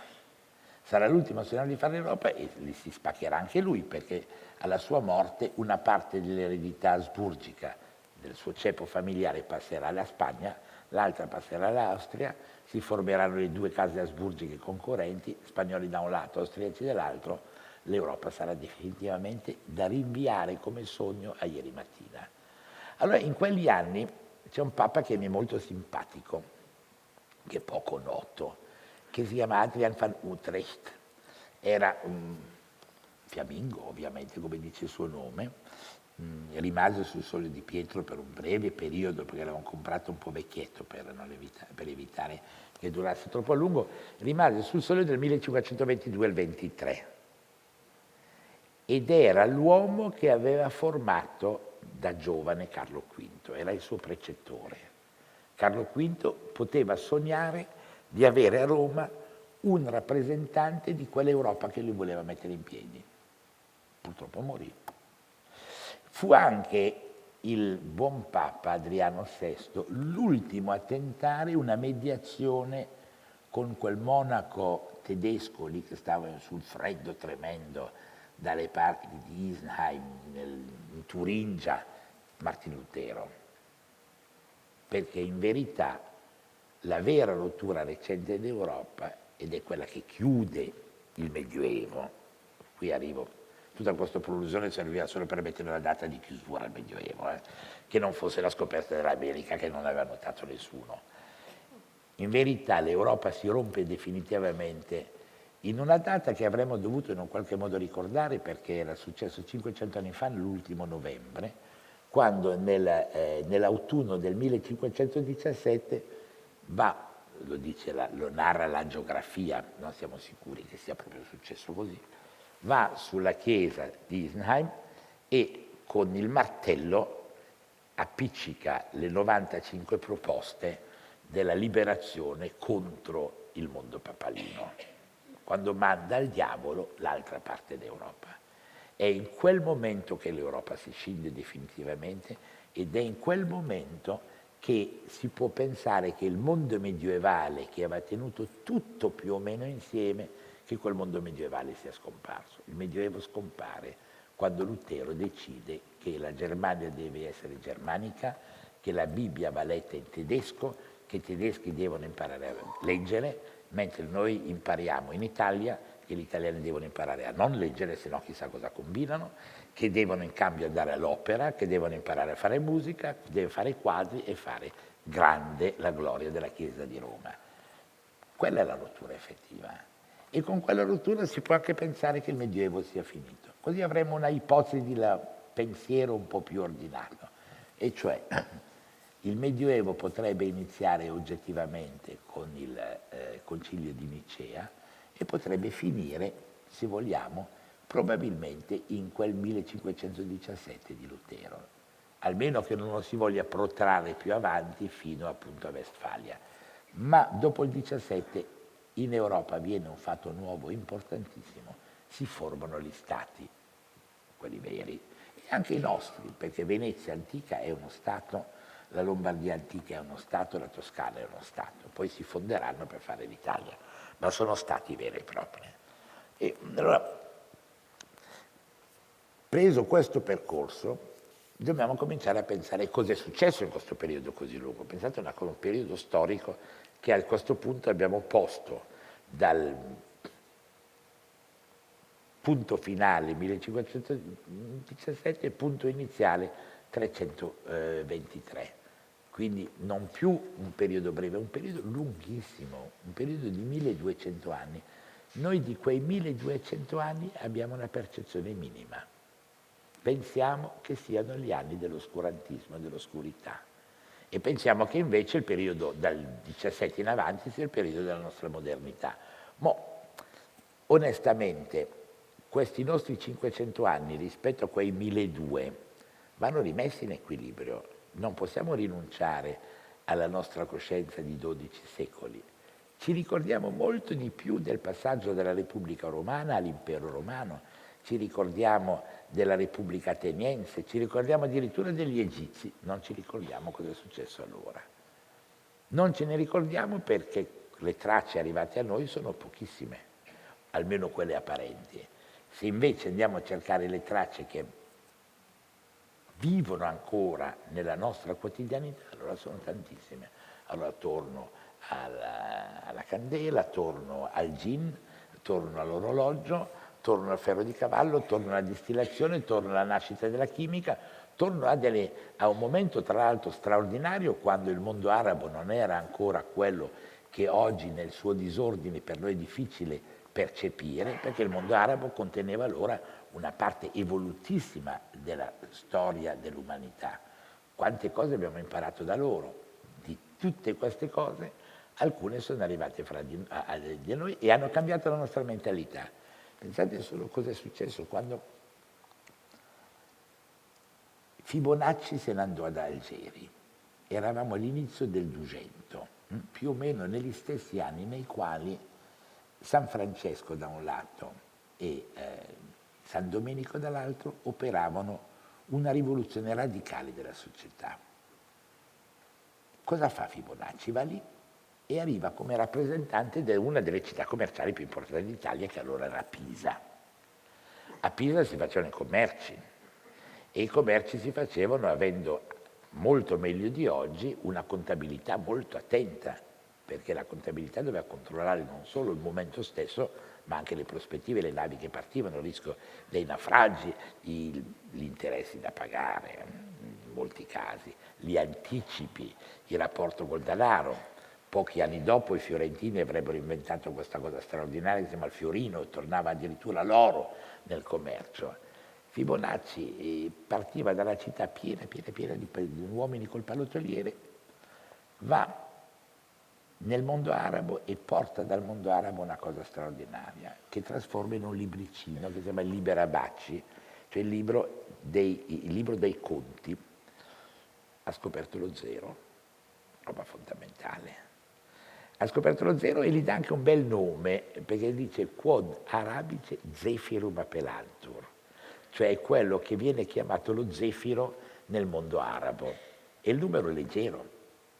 Sarà l'ultimo a sognare di fare l'Europa e si spaccherà anche lui, perché alla sua morte una parte dell'eredità asburgica del suo ceppo familiare passerà alla Spagna, l'altra passerà all'Austria, si formeranno le 2 case asburgiche concorrenti, spagnoli da un lato, austriaci dall'altro, l'Europa sarà definitivamente da rinviare come sogno a ieri mattina. Allora, in quegli anni c'è un Papa che mi è molto simpatico, che è poco noto, che si chiama Adrian van Utrecht. Era un fiammingo, ovviamente, come dice il suo nome, rimase sul Sole di Pietro per un breve periodo, perché l'avevano comprato un po' vecchietto per evitare che durasse troppo a lungo, rimase sul Sole del 1522 al 23 ed era l'uomo che aveva formato da giovane Carlo V, era il suo precettore. Carlo V poteva sognare di avere a Roma un rappresentante di quell'Europa che lui voleva mettere in piedi. Purtroppo morì. Fu anche il buon Papa Adriano VI l'ultimo a tentare una mediazione con quel monaco tedesco lì che stava sul freddo tremendo dalle parti di Isenheim, in Turingia, Martino Lutero, perché in verità la vera rottura recente d'Europa, ed è quella che chiude il Medioevo, qui arrivo, tutta questa prolusione serviva solo per mettere una data di chiusura al Medioevo, che non fosse la scoperta dell'America che non aveva notato nessuno. In verità l'Europa si rompe definitivamente in una data che avremmo dovuto in un qualche modo ricordare, perché era successo 500 anni fa, l'ultimo novembre, quando nell'autunno del 1517 va, lo narra la geografia, non siamo sicuri che sia proprio successo così, va sulla chiesa di Isenheim e con il martello appiccica le 95 proposte della liberazione contro il mondo papalino, quando manda al diavolo l'altra parte d'Europa. È in quel momento che l'Europa si scinde definitivamente ed è in quel momento che si può pensare che il mondo medievale, che aveva tenuto tutto più o meno insieme, che quel mondo medievale sia scomparso. Il Medioevo scompare quando Lutero decide che la Germania deve essere germanica, che la Bibbia va letta in tedesco, che i tedeschi devono imparare a leggere, mentre noi impariamo in Italia che gli italiani devono imparare a non leggere, se no chissà cosa combinano, che devono in cambio andare all'opera, che devono imparare a fare musica, devono fare quadri e fare grande la gloria della Chiesa di Roma. Quella è la rottura effettiva. E con quella rottura si può anche pensare che il Medioevo sia finito. Così avremo una ipotesi di pensiero un po' più ordinato, e cioè il Medioevo potrebbe iniziare oggettivamente con il Concilio di Nicea e potrebbe finire, se vogliamo, probabilmente in quel 1517 di Lutero, almeno che non lo si voglia protrarre più avanti fino appunto a Westfalia. Ma dopo il 17 in Europa avviene un fatto nuovo importantissimo, si formano gli stati, quelli veri, e anche i nostri, perché Venezia antica è uno stato, la Lombardia antica è uno stato, la Toscana è uno stato, poi si fonderanno per fare l'Italia, ma sono stati veri e propri. E allora, preso questo percorso, dobbiamo cominciare a pensare cosa è successo in questo periodo così lungo. Pensate a un periodo storico che a questo punto abbiamo posto dal punto finale 1517 e punto iniziale 323. Quindi non più un periodo breve, un periodo lunghissimo, un periodo di 1200 anni. Noi di quei 1200 anni abbiamo una percezione minima. Pensiamo che siano gli anni dell'oscurantismo, dell'oscurità, e pensiamo che invece il periodo dal 17 in avanti sia il periodo della nostra modernità. Ma onestamente questi nostri 500 anni rispetto a quei 1200 vanno rimessi in equilibrio. Non possiamo rinunciare alla nostra coscienza di 12 secoli. Ci ricordiamo molto di più del passaggio dalla Repubblica Romana all'Impero Romano, ci ricordiamo della Repubblica Ateniense, ci ricordiamo addirittura degli Egizi, non ci ricordiamo cosa è successo allora. Non ce ne ricordiamo perché le tracce arrivate a noi sono pochissime, almeno quelle apparenti. Se invece andiamo a cercare le tracce che vivono ancora nella nostra quotidianità, allora sono tantissime. Allora torno alla candela, torno al gin, torno all'orologio, torno al ferro di cavallo, torno alla distillazione, torno alla nascita della chimica, torno a un momento tra l'altro straordinario, quando il mondo arabo non era ancora quello che oggi nel suo disordine per noi è difficile percepire, perché il mondo arabo conteneva allora una parte evolutissima della storia dell'umanità. Quante cose abbiamo imparato da loro. Di tutte queste cose, alcune sono arrivate fra di noi e hanno cambiato la nostra mentalità. Pensate solo cosa è successo quando Fibonacci se ne andò ad Algeri. Eravamo all'inizio del 200, più o meno negli stessi anni nei quali San Francesco da un lato e San Domenico dall'altro operavano una rivoluzione radicale della società. Cosa fa Fibonacci? Va lì e arriva come rappresentante di una delle città commerciali più importanti d'Italia, che allora era Pisa. A Pisa si facevano i commerci e i commerci si facevano avendo molto meglio di oggi una contabilità molto attenta, perché la contabilità doveva controllare non solo il momento stesso, ma anche le prospettive, le navi che partivano, il rischio dei naufragi, gli interessi da pagare, in molti casi, gli anticipi, il rapporto col denaro. Pochi anni dopo i fiorentini avrebbero inventato questa cosa straordinaria che si chiama il fiorino, e tornava addirittura l'oro nel commercio. Fibonacci partiva dalla città piena di uomini col pallottoliere, va nel mondo arabo e porta dal mondo arabo una cosa straordinaria, che trasforma in un libricino che si chiama il Liber Abaci, cioè il libro dei conti. Ha scoperto lo zero, roba fondamentale. Ha scoperto lo zero e gli dà anche un bel nome, perché dice quod arabice zephyrum appelantur, cioè è quello che viene chiamato lo zefiro nel mondo arabo. E il numero è leggero.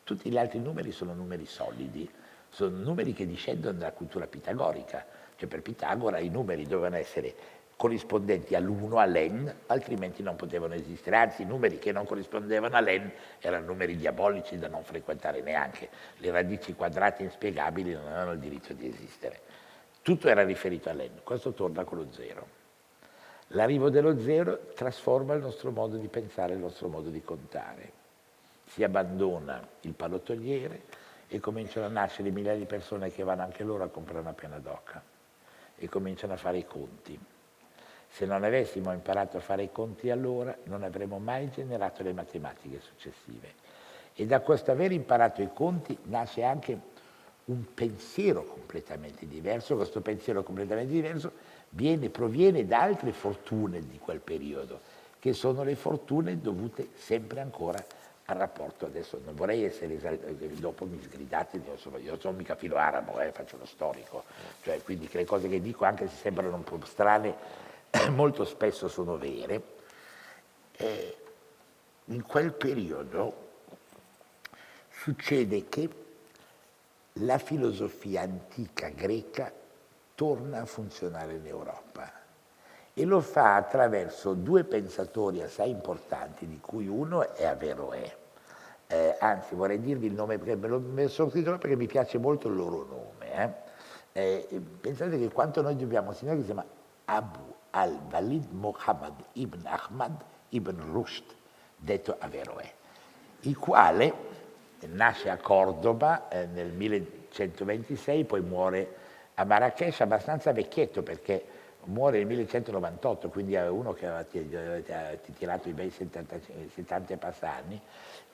Tutti gli altri numeri sono numeri solidi, sono numeri che discendono dalla cultura pitagorica. Cioè per Pitagora i numeri dovevano essere corrispondenti all'1, all'en, altrimenti non potevano esistere. Anzi, i numeri che non corrispondevano all'en erano numeri diabolici da non frequentare neanche. Le radici quadrate inspiegabili non avevano il diritto di esistere. Tutto era riferito all'en. Questo torna con lo zero. L'arrivo dello zero trasforma il nostro modo di pensare, il nostro modo di contare. Si abbandona il pallottoliere e cominciano a nascere migliaia di persone che vanno anche loro a comprare una penna d'oca e cominciano a fare i conti. Se non avessimo imparato a fare i conti allora, non avremmo mai generato le matematiche successive. E da questo aver imparato i conti nasce anche un pensiero completamente diverso. Questo pensiero completamente diverso proviene da altre fortune di quel periodo, che sono le fortune dovute sempre ancora al rapporto. Adesso non vorrei essere dopo mi sgridate, io sono mica filo arabo, faccio lo storico, cioè, quindi che le cose che dico, anche se sembrano un po' strane, molto spesso sono vere. In quel periodo succede che la filosofia antica greca torna a funzionare in Europa e lo fa attraverso due pensatori assai importanti, di cui uno è Averroè. Anzi, vorrei dirvi il nome, perché me lo sono scritto perché mi piace molto il loro nome. Pensate che quanto noi dobbiamo a un signore che si chiama Abu al-Walid Muhammad ibn Ahmad ibn Rushd, detto Averroè, il quale nasce a Cordoba nel 1126, poi muore a Marrakech abbastanza vecchietto, perché muore nel 1198, quindi è uno che aveva tirato i bei 70 e passa anni,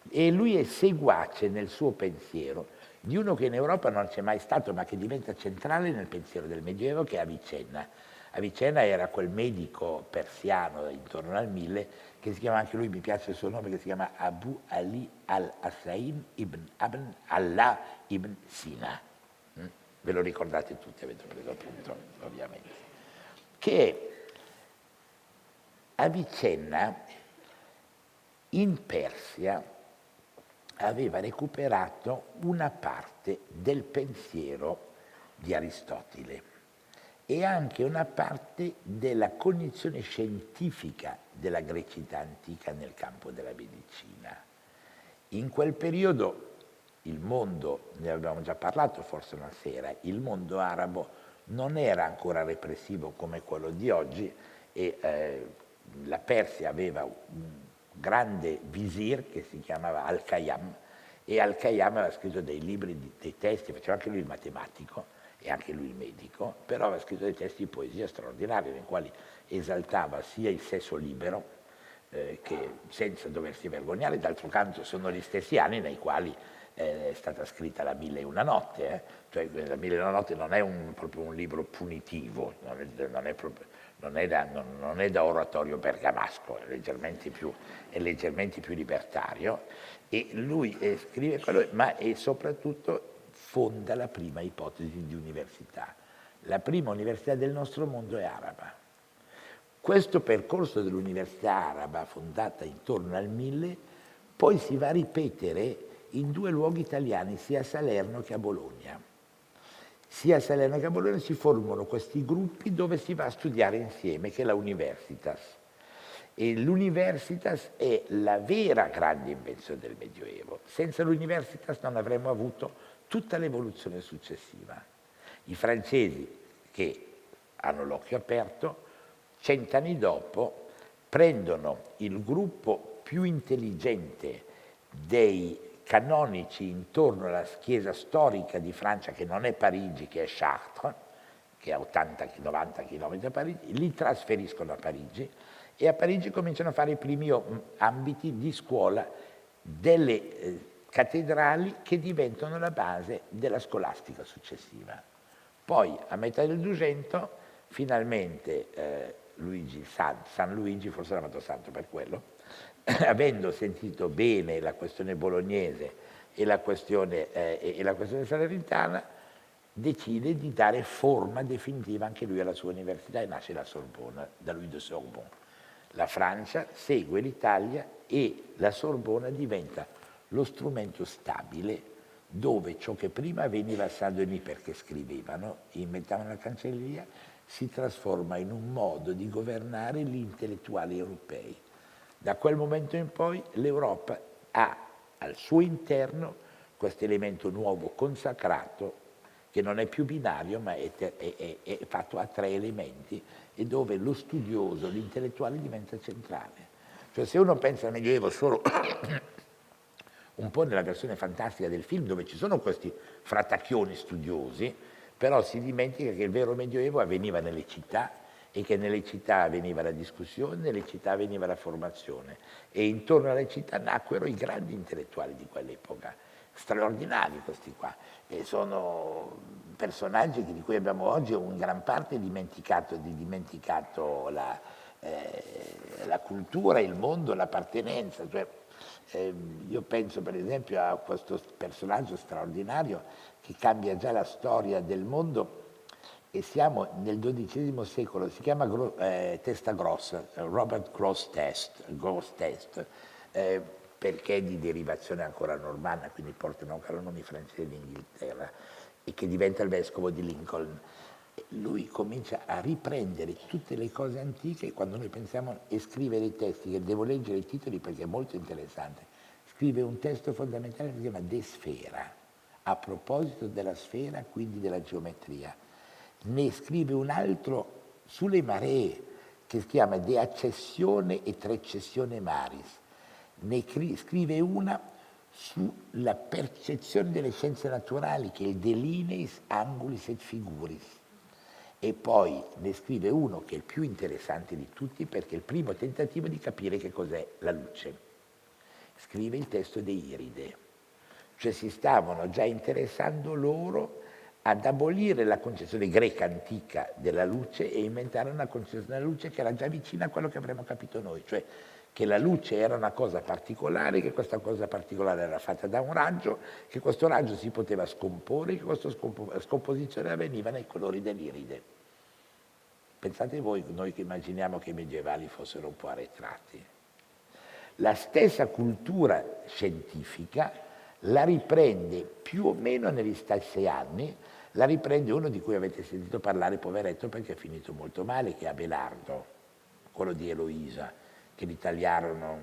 e lui è seguace nel suo pensiero di uno che in Europa non c'è mai stato, ma che diventa centrale nel pensiero del Medioevo, che è Avicenna. Avicenna era quel medico persiano intorno al 1000 che si chiama, anche lui mi piace il suo nome, che si chiama Abu Ali al-Hussein ibn Abn Allah ibn Sina. Ve lo ricordate tutti, avete preso appunto, ovviamente. Che Avicenna in Persia aveva recuperato una parte del pensiero di Aristotele e anche una parte della cognizione scientifica della Grecità antica nel campo della medicina. In quel periodo il mondo, ne abbiamo già parlato forse una sera, il mondo arabo non era ancora repressivo come quello di oggi e la Persia aveva un grande visir che si chiamava Al-Khayyam, e Al-Khayyam aveva scritto dei libri, dei testi, faceva anche lui il matematico e anche lui il medico, però aveva scritto dei testi di poesia straordinari nei quali esaltava sia il sesso libero, che senza doversi vergognare, d'altro canto sono gli stessi anni nei quali è stata scritta La Mille e una Notte, cioè La Mille e una Notte non è proprio un libro punitivo, non è da oratorio bergamasco, è leggermente più libertario, e lui scrive quello, ma soprattutto fonda la prima ipotesi di università. La prima università del nostro mondo è araba. Questo percorso dell'università araba, fondata intorno al 1000, poi si va a ripetere in due luoghi italiani, sia a Salerno che a Bologna. Sia a Salerno che a Bologna si formano questi gruppi dove si va a studiare insieme, che è la Universitas. E l'universitas è la vera grande invenzione del Medioevo. Senza l'universitas non avremmo avuto tutta l'evoluzione successiva. I francesi, che hanno l'occhio aperto, 100 anni dopo prendono il gruppo più intelligente dei canonici intorno alla chiesa storica di Francia, che non è Parigi, che è Chartres, che è a 80-90 km da Parigi, li trasferiscono a Parigi e a Parigi cominciano a fare i primi ambiti di scuola delle cattedrali che diventano la base della scolastica successiva. Poi, a metà del 200, finalmente San Luigi, forse era fatto santo per quello, avendo sentito bene la questione bolognese e la questione salernitana, decide di dare forma definitiva anche lui alla sua università e nasce la Sorbona, da Louis de Sorbonne. La Francia segue l'Italia e la Sorbona diventa lo strumento stabile dove ciò che prima veniva a Saint-Denis perché scrivevano, inventavano la cancelleria, si trasforma in un modo di governare gli intellettuali europei. Da quel momento in poi l'Europa ha al suo interno questo elemento nuovo consacrato che non è più binario ma è fatto a 3 elementi e dove lo studioso, l'intellettuale diventa centrale. Cioè se uno pensa al Medioevo solo un po' nella versione fantastica del film dove ci sono questi fratacchioni studiosi, però si dimentica che il vero Medioevo avveniva nelle città e che nelle città avveniva la discussione, nelle città avveniva la formazione e intorno alle città nacquero i grandi intellettuali di quell'epoca, straordinari questi qua, e sono personaggi di cui abbiamo oggi in gran parte dimenticato la cultura, il mondo, l'appartenenza. Cioè, io penso per esempio a questo personaggio straordinario che cambia già la storia del mondo e siamo nel XII secolo, si chiama Testa Grossa, Robert Grosseteste, perché è di derivazione ancora normanna, quindi portano ancora nomi francesi d'Inghilterra, e che diventa il vescovo di Lincoln. Lui comincia a riprendere tutte le cose antiche quando noi pensiamo e scrive dei testi, che devo leggere i titoli perché è molto interessante. Scrive un testo fondamentale che si chiama De Sfera, a proposito della sfera, quindi della geometria. Ne scrive un altro sulle maree, che si chiama De Accessione e Trecessione Maris. Ne scrive una sulla percezione delle scienze naturali, che è il De Lineis Angulis et Figuris. E poi ne scrive uno che è il più interessante di tutti perché è il primo tentativo di capire che cos'è la luce. Scrive il testo de Iride, cioè si stavano già interessando loro ad abolire la concezione greca antica della luce e inventare una concezione della luce che era già vicina a quello che avremmo capito noi, cioè che la luce era una cosa particolare, che questa cosa particolare era fatta da un raggio, che questo raggio si poteva scomporre, che questa scomposizione avveniva nei colori dell'iride. Pensate voi, noi che immaginiamo che i medievali fossero un po' arretrati. La stessa cultura scientifica la riprende più o meno negli stessi anni, la riprende uno di cui avete sentito parlare, poveretto, perché è finito molto male, che è Abelardo, quello di Eloisa, che gli tagliarono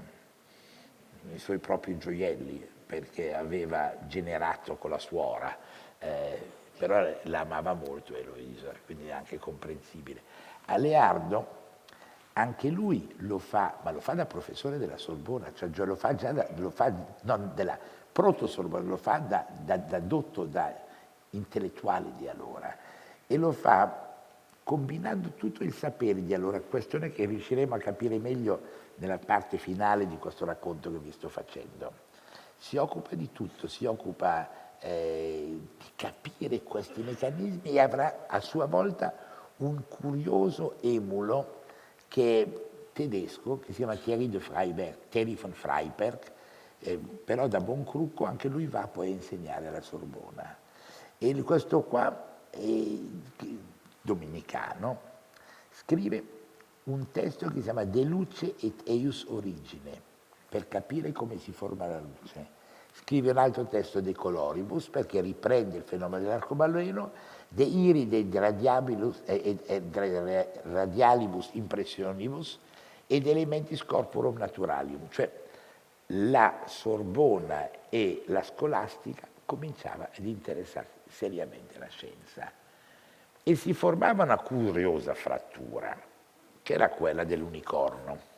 i suoi propri gioielli perché aveva generato con la suora, però la amava molto Eloisa, quindi è anche comprensibile. Aleardo, anche lui lo fa, ma lo fa da professore della Sorbona, cioè lo fa già non della proto-Sorbona, lo fa da dotto da intellettuali di allora e lo fa combinando tutto il sapere di allora, questione che riusciremo a capire meglio nella parte finale di questo racconto che vi sto facendo. Si occupa di tutto, si occupa di capire questi meccanismi e avrà a sua volta un curioso emulo che è tedesco, che si chiama Thierry von Freiberg, però da buon crucco anche lui va poi a insegnare alla Sorbona. E questo qua è dominicano, scrive un testo che si chiama De Luce et Eius Origine, per capire come si forma la luce. Scrive un altro testo De Coloribus, perché riprende il fenomeno dell'arcobaleno, De Iride Radialibus Impressionibus, ed Elementis Corporum Naturalium, cioè la Sorbona e la scolastica cominciava ad interessarsi seriamente alla scienza e si formava una curiosa frattura, che era quella dell'unicorno.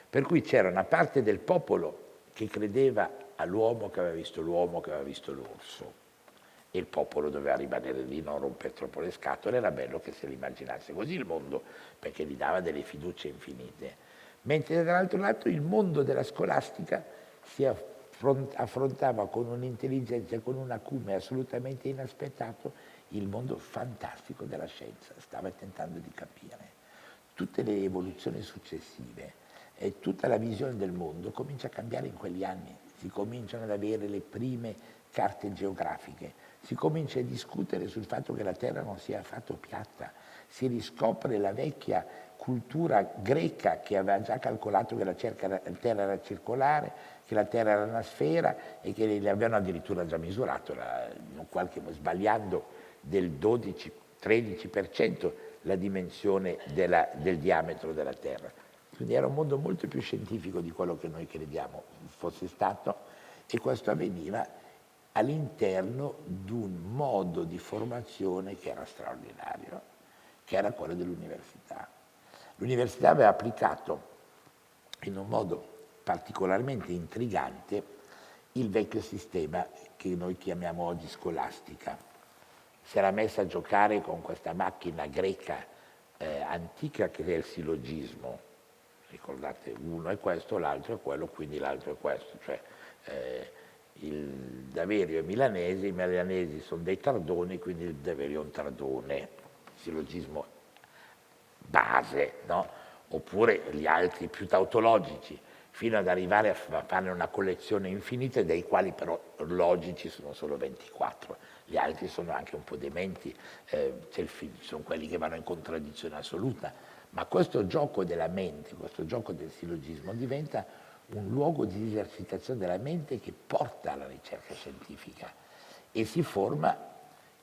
Per cui c'era una parte del popolo che credeva all'uomo che aveva visto l'uomo, che aveva visto l'orso, e il popolo doveva rimanere lì, non rompere troppo le scatole, era bello che se l'immaginasse così il mondo, perché gli dava delle fiducie infinite. Mentre dall'altro lato il mondo della scolastica si affrontava con un'intelligenza e con un acume assolutamente inaspettato il mondo fantastico della scienza, stava tentando di capire. Tutte le evoluzioni successive e tutta la visione del mondo comincia a cambiare in quegli anni, si cominciano ad avere le prime carte geografiche, si comincia a discutere sul fatto che la Terra non sia affatto piatta, si riscopre la vecchia cultura greca che aveva già calcolato che la Terra era circolare, che la Terra era una sfera e che le avevano addirittura già misurato, sbagliando del 12-13% la dimensione del diametro della Terra. Quindi era un mondo molto più scientifico di quello che noi crediamo fosse stato, e questo avveniva all'interno di un modo di formazione che era straordinario, che era quello dell'università. L'università aveva applicato in un modo particolarmente intrigante il vecchio sistema che noi chiamiamo oggi scolastica. Si era messa a giocare con questa macchina greca antica che è il sillogismo. Ricordate, uno è questo, l'altro è quello, quindi l'altro è questo. Cioè, il Daverio è milanese, i milanesi sono dei tardoni, quindi il Daverio è un tardone. Sillogismo base, no? Oppure gli altri più tautologici, fino ad arrivare a farne una collezione infinita, dei quali però logici sono solo 24. Gli altri sono anche un po' dementi, sono quelli che vanno in contraddizione assoluta. Ma questo gioco della mente, questo gioco del sillogismo diventa un luogo di esercitazione della mente che porta alla ricerca scientifica e si forma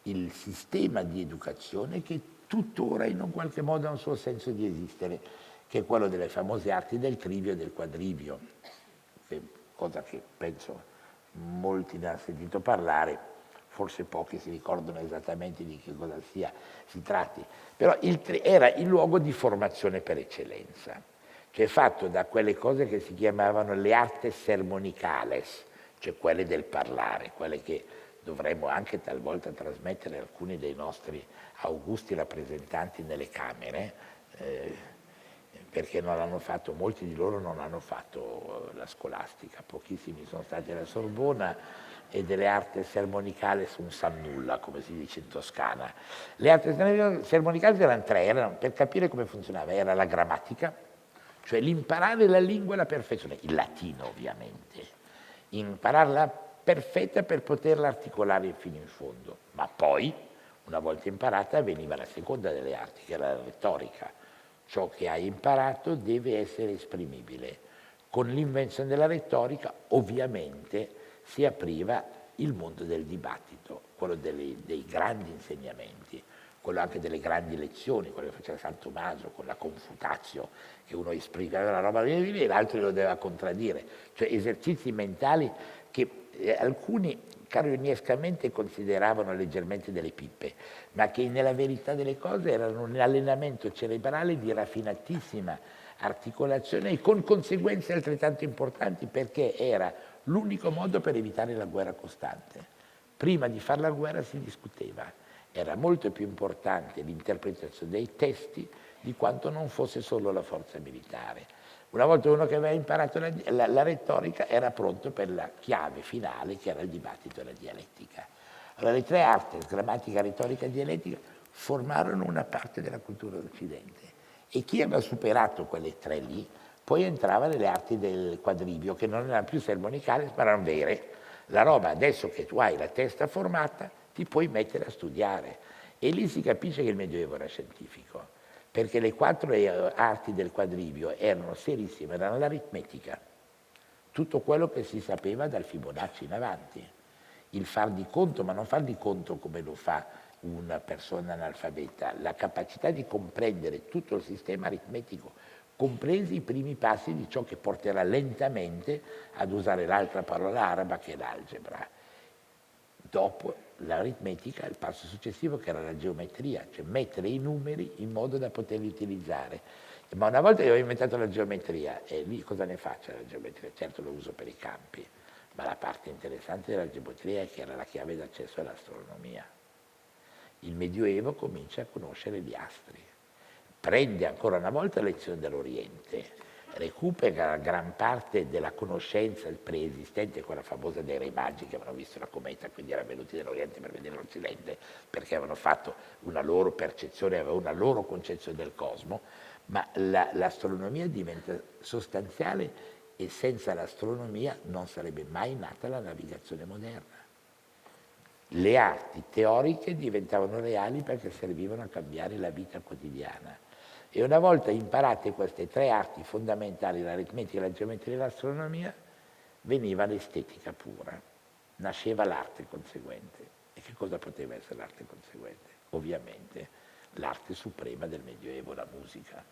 il sistema di educazione che tuttora in un qualche modo ha un suo senso di esistere, che è quello delle famose arti del trivio e del quadrivio, cosa che penso molti ne hanno sentito parlare, forse pochi si ricordano esattamente di che cosa si tratti, però era il luogo di formazione per eccellenza, cioè fatto da quelle cose che si chiamavano le artes sermonicales, cioè quelle del parlare, quelle che dovremmo anche talvolta trasmettere alcuni dei nostri augusti rappresentanti nelle Camere, perché non hanno fatto, molti di loro non hanno fatto la scolastica, pochissimi sono stati alla Sorbona e delle arti sermonicali non sa nulla, come si dice in Toscana. Le arti sermonicali erano tre, erano, per capire come funzionava, era la grammatica, cioè l'imparare la lingua alla perfezione, il latino ovviamente, impararla perfetta per poterla articolare fino in fondo, ma poi, una volta imparata, veniva la seconda delle arti, che era la retorica. Ciò che hai imparato deve essere esprimibile. Con l'invenzione della retorica, ovviamente, si apriva il mondo del dibattito, quello dei grandi insegnamenti, quello anche delle grandi lezioni, quello che faceva San Tommaso con la Confutatio, che uno esprimeva una roba e l'altro lo doveva contraddire, cioè esercizi mentali che alcuni carognescamente consideravano leggermente delle pippe, ma che nella verità delle cose erano un allenamento cerebrale di raffinatissima articolazione e con conseguenze altrettanto importanti, perché era l'unico modo per evitare la guerra costante. Prima di fare la guerra si discuteva, era molto più importante l'interpretazione dei testi di quanto non fosse solo la forza militare. Una volta uno che aveva imparato la retorica era pronto per la chiave finale, che era il dibattito e la dialettica. Allora le tre arti, grammatica, retorica e dialettica, formarono una parte della cultura d'Occidente. E chi aveva superato quelle tre lì, poi entrava nelle arti del quadrivio, che non erano più sermonicali, ma erano vere. La roba, adesso che tu hai la testa formata, ti puoi mettere a studiare. E lì si capisce che il Medioevo era scientifico, perché le quattro arti del quadrivio erano serissime, erano l'aritmetica, tutto quello che si sapeva dal Fibonacci in avanti, il far di conto, ma non far di conto come lo fa una persona analfabeta, la capacità di comprendere tutto il sistema aritmetico compresi i primi passi di ciò che porterà lentamente ad usare l'altra parola araba che è l'algebra. Dopo l'aritmetica, il passo successivo che era la geometria, cioè mettere i numeri in modo da poterli utilizzare. Ma una volta che ho inventato la geometria, e lì cosa ne faccio della geometria? Certo lo uso per i campi, ma la parte interessante della geometria è che era la chiave d'accesso all'astronomia. Il Medioevo comincia a conoscere gli astri, prende ancora una volta lezioni dall'Oriente, recupera gran parte della conoscenza preesistente, quella famosa dei Re Magi che avevano visto la cometa, quindi erano venuti dall'Oriente per vedere l'Occidente, perché avevano fatto una loro percezione, avevano una loro concezione del cosmo, ma l'astronomia diventa sostanziale e senza l'astronomia non sarebbe mai nata la navigazione moderna. Le arti teoriche diventavano reali perché servivano a cambiare la vita quotidiana. E una volta imparate queste tre arti fondamentali, l'aritmetica, la geometria e l'astronomia, veniva l'estetica pura, nasceva l'arte conseguente. E che cosa poteva essere l'arte conseguente? Ovviamente l'arte suprema del Medioevo, la musica.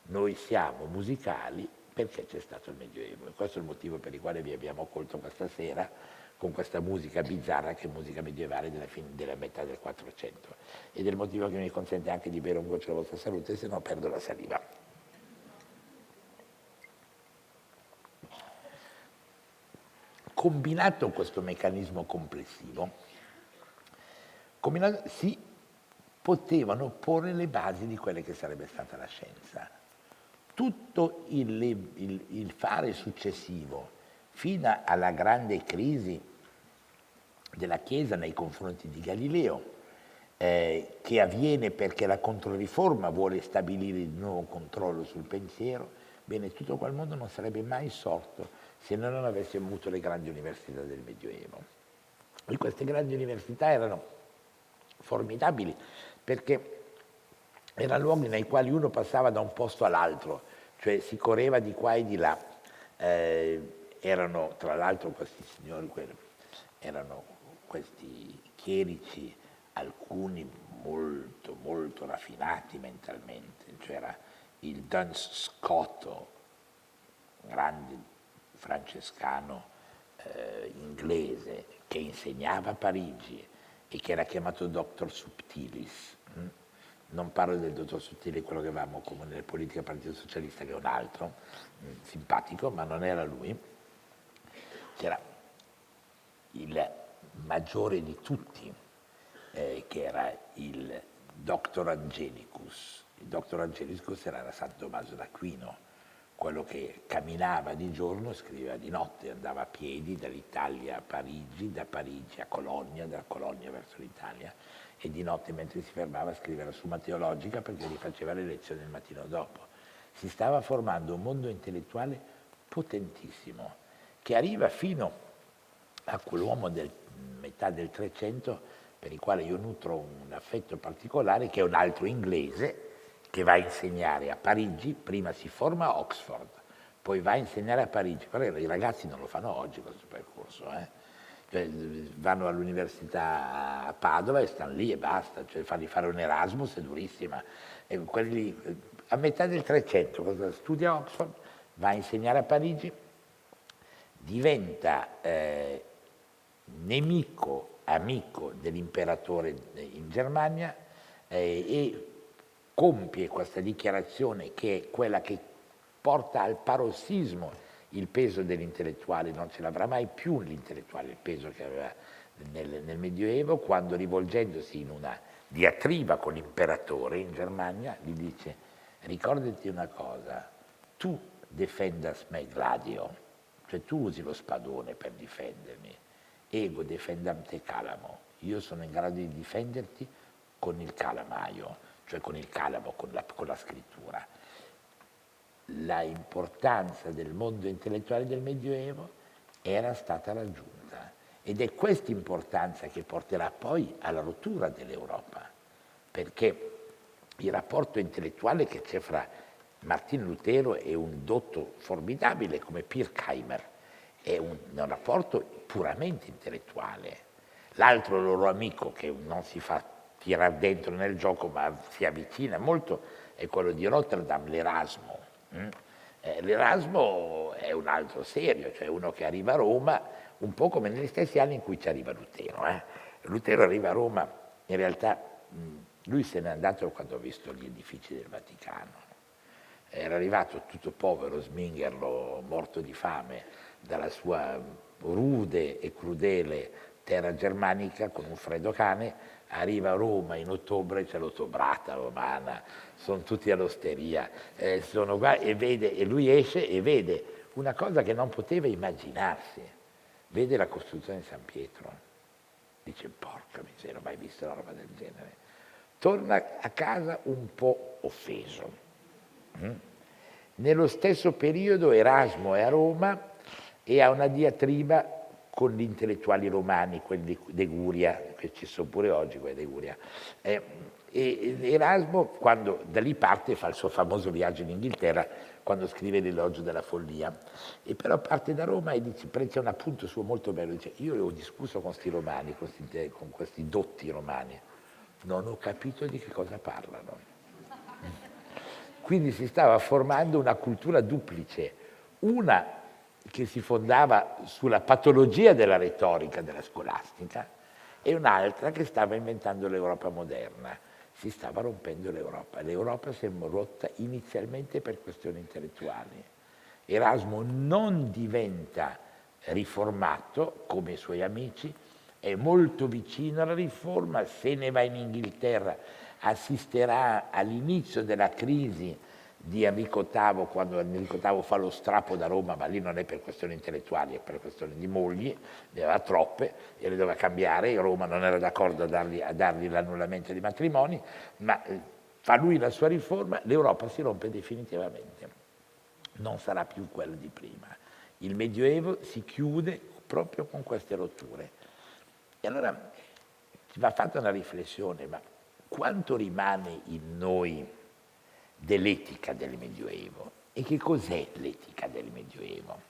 Noi siamo musicali perché c'è stato il Medioevo e questo è il motivo per il quale vi abbiamo accolto questa sera con questa musica bizzarra che è musica medievale della metà del 400 ed è il motivo che mi consente anche di bere un goccio alla vostra salute, se no perdo la saliva. Combinato questo meccanismo complessivo, si potevano porre le basi di quelle che sarebbe stata la scienza. Tutto il fare successivo fino alla grande crisi della Chiesa nei confronti di Galileo, che avviene perché la Controriforma vuole stabilire di nuovo un controllo sul pensiero, bene, tutto quel mondo non sarebbe mai sorto se noi non avessimo avuto le grandi università del Medioevo. E queste grandi università erano formidabili perché erano luoghi nei quali uno passava da un posto all'altro, cioè si correva di qua e di là. Erano tra l'altro questi signori, erano questi chierici, alcuni molto, molto raffinati mentalmente. C'era il Duns Scoto, grande francescano inglese, che insegnava a Parigi e che era chiamato Doctor Subtilis. Non parlo del dottor Sottile, quello che avevamo come nelle politiche del Partito Socialista, che è un altro, simpatico, ma non era lui. C'era il maggiore di tutti, che era il Doctor Angelicus. Il Doctor Angelicus era San Tommaso d'Aquino, quello che camminava di giorno e scriveva di notte, andava a piedi dall'Italia a Parigi, da Parigi a Cologna, da Cologna verso l'Italia, e di notte mentre si fermava a scrivere la Summa Teologica perché rifaceva le lezioni il mattino dopo. Si stava formando un mondo intellettuale potentissimo che arriva fino a quell'uomo del metà del 300 per il quale io nutro un affetto particolare, che è un altro inglese che va a insegnare a Parigi, prima si forma a Oxford, poi va a insegnare a Parigi. Però i ragazzi non lo fanno oggi questo percorso, Cioè, vanno all'università a Padova e stanno lì e basta, cioè fargli fare un Erasmus è durissima. E quelli, a metà del 300 studia a Oxford, va a insegnare a Parigi, diventa nemico, amico dell'imperatore in Germania e compie questa dichiarazione che è quella che porta al parossismo il peso dell'intellettuale. Non ce l'avrà mai più l'intellettuale, il peso che aveva nel Medioevo, quando rivolgendosi in una diatriba con l'imperatore in Germania gli dice: ricordati una cosa, tu defendas me gladio, cioè tu usi lo spadone per difendermi, ego defendam te calamo, io sono in grado di difenderti con il calamaio, cioè con il calamo, con la scrittura. La importanza del mondo intellettuale del Medioevo era stata raggiunta ed è questa importanza che porterà poi alla rottura dell'Europa, perché il rapporto intellettuale che c'è fra Martino Lutero e un dotto formidabile come Pirkheimer è un rapporto puramente intellettuale. L'altro loro amico, che non si fa tirar dentro nel gioco, ma si avvicina molto, è quello di Rotterdam, l'Erasmo. L'Erasmo è un altro serio, cioè uno che arriva a Roma un po' come negli stessi anni in cui ci arriva Lutero. Lutero arriva a Roma, in realtà lui se n'è andato quando ha visto gli edifici del Vaticano. Era arrivato tutto povero, smingherlo, morto di fame, dalla sua rude e crudele terra germanica con un freddo cane, arriva a Roma in ottobre, c'è l'ottobrata romana, sono tutti all'osteria, e lui esce e vede una cosa che non poteva immaginarsi, vede la costruzione di San Pietro, dice porca miseria, non ho mai visto una roba del genere, torna a casa un po' offeso. Nello stesso periodo Erasmo è a Roma e ha una diatriba con gli intellettuali romani, quelli di Guria, che ci sono pure oggi quelli di Guria. E Erasmo, quando da lì parte, fa il suo famoso viaggio in Inghilterra, quando scrive l'Elogio della follia. E però parte da Roma e dice, c'è un appunto suo molto bello, dice, io ho discusso con questi romani, con questi dotti romani, non ho capito di che cosa parlano. Quindi si stava formando una cultura duplice, una che si fondava sulla patologia della retorica della scolastica e un'altra che stava inventando l'Europa moderna. Si stava rompendo l'Europa. L'Europa si è rotta inizialmente per questioni intellettuali. Erasmo non diventa riformato come i suoi amici, è molto vicino alla riforma, se ne va in Inghilterra, assisterà all'inizio della crisi di Enrico VIII, quando Enrico VIII fa lo strappo da Roma, ma lì non è per questioni intellettuali, è per questioni di mogli, ne aveva troppe e le doveva cambiare, Roma non era d'accordo a dargli l'annullamento dei matrimoni, ma fa lui la sua riforma, l'Europa si rompe definitivamente, non sarà più quella di prima. Il Medioevo si chiude proprio con queste rotture. E allora ci va fatta una riflessione, ma quanto rimane in noi dell'etica del Medioevo? E che cos'è l'etica del Medioevo?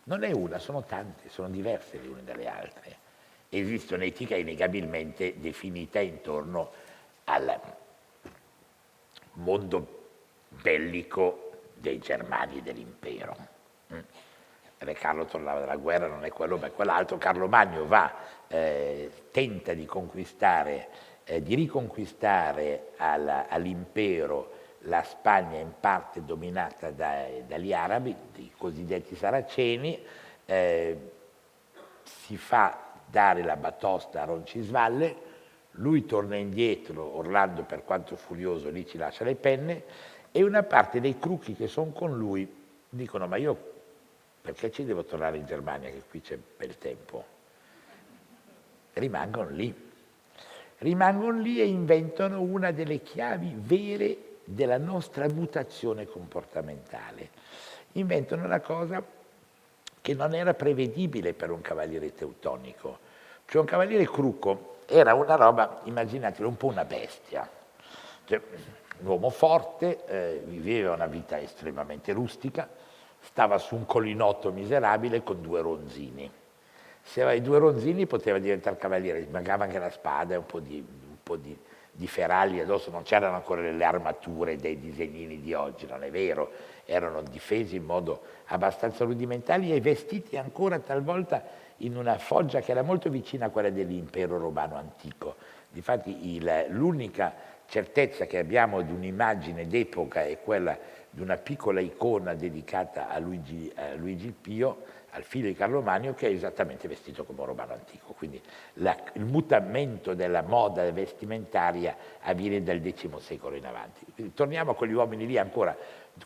Non è una, sono tante, sono diverse le une dalle altre. Esiste un'etica innegabilmente definita intorno al mondo bellico dei Germani dell'impero. Re Carlo tornava dalla guerra, non è quello, ma è quell'altro. Carlo Magno tenta di riconquistare all'impero la Spagna in parte dominata dagli arabi, i cosiddetti saraceni, si fa dare la batosta a Roncisvalle, lui torna indietro, Orlando per quanto furioso lì ci lascia le penne, e una parte dei crucchi che sono con lui dicono ma io perché ci devo tornare in Germania che qui c'è bel tempo? Rimangono lì e inventano una delle chiavi vere della nostra mutazione comportamentale. Inventano una cosa che non era prevedibile per un cavaliere teutonico. Cioè un cavaliere crucco era una roba, immaginatelo, un po' una bestia. Cioè, un uomo forte, viveva una vita estremamente rustica, stava su un collinotto miserabile con 2 ronzini. Se aveva i 2 ronzini poteva diventare cavaliere, mancava anche la spada e un po' di feragli addosso, non c'erano ancora le armature dei disegnini di oggi, non è vero, erano difesi in modo abbastanza rudimentali e vestiti ancora talvolta in una foggia che era molto vicina a quella dell'impero romano antico. Difatti l'unica certezza che abbiamo di un'immagine d'epoca è quella di una piccola icona dedicata a Luigi il Pio, al figlio di Carlo Magno, che è esattamente vestito come un romano antico. Quindi il mutamento della moda vestimentaria avviene dal X secolo in avanti. Quindi torniamo a quegli uomini lì ancora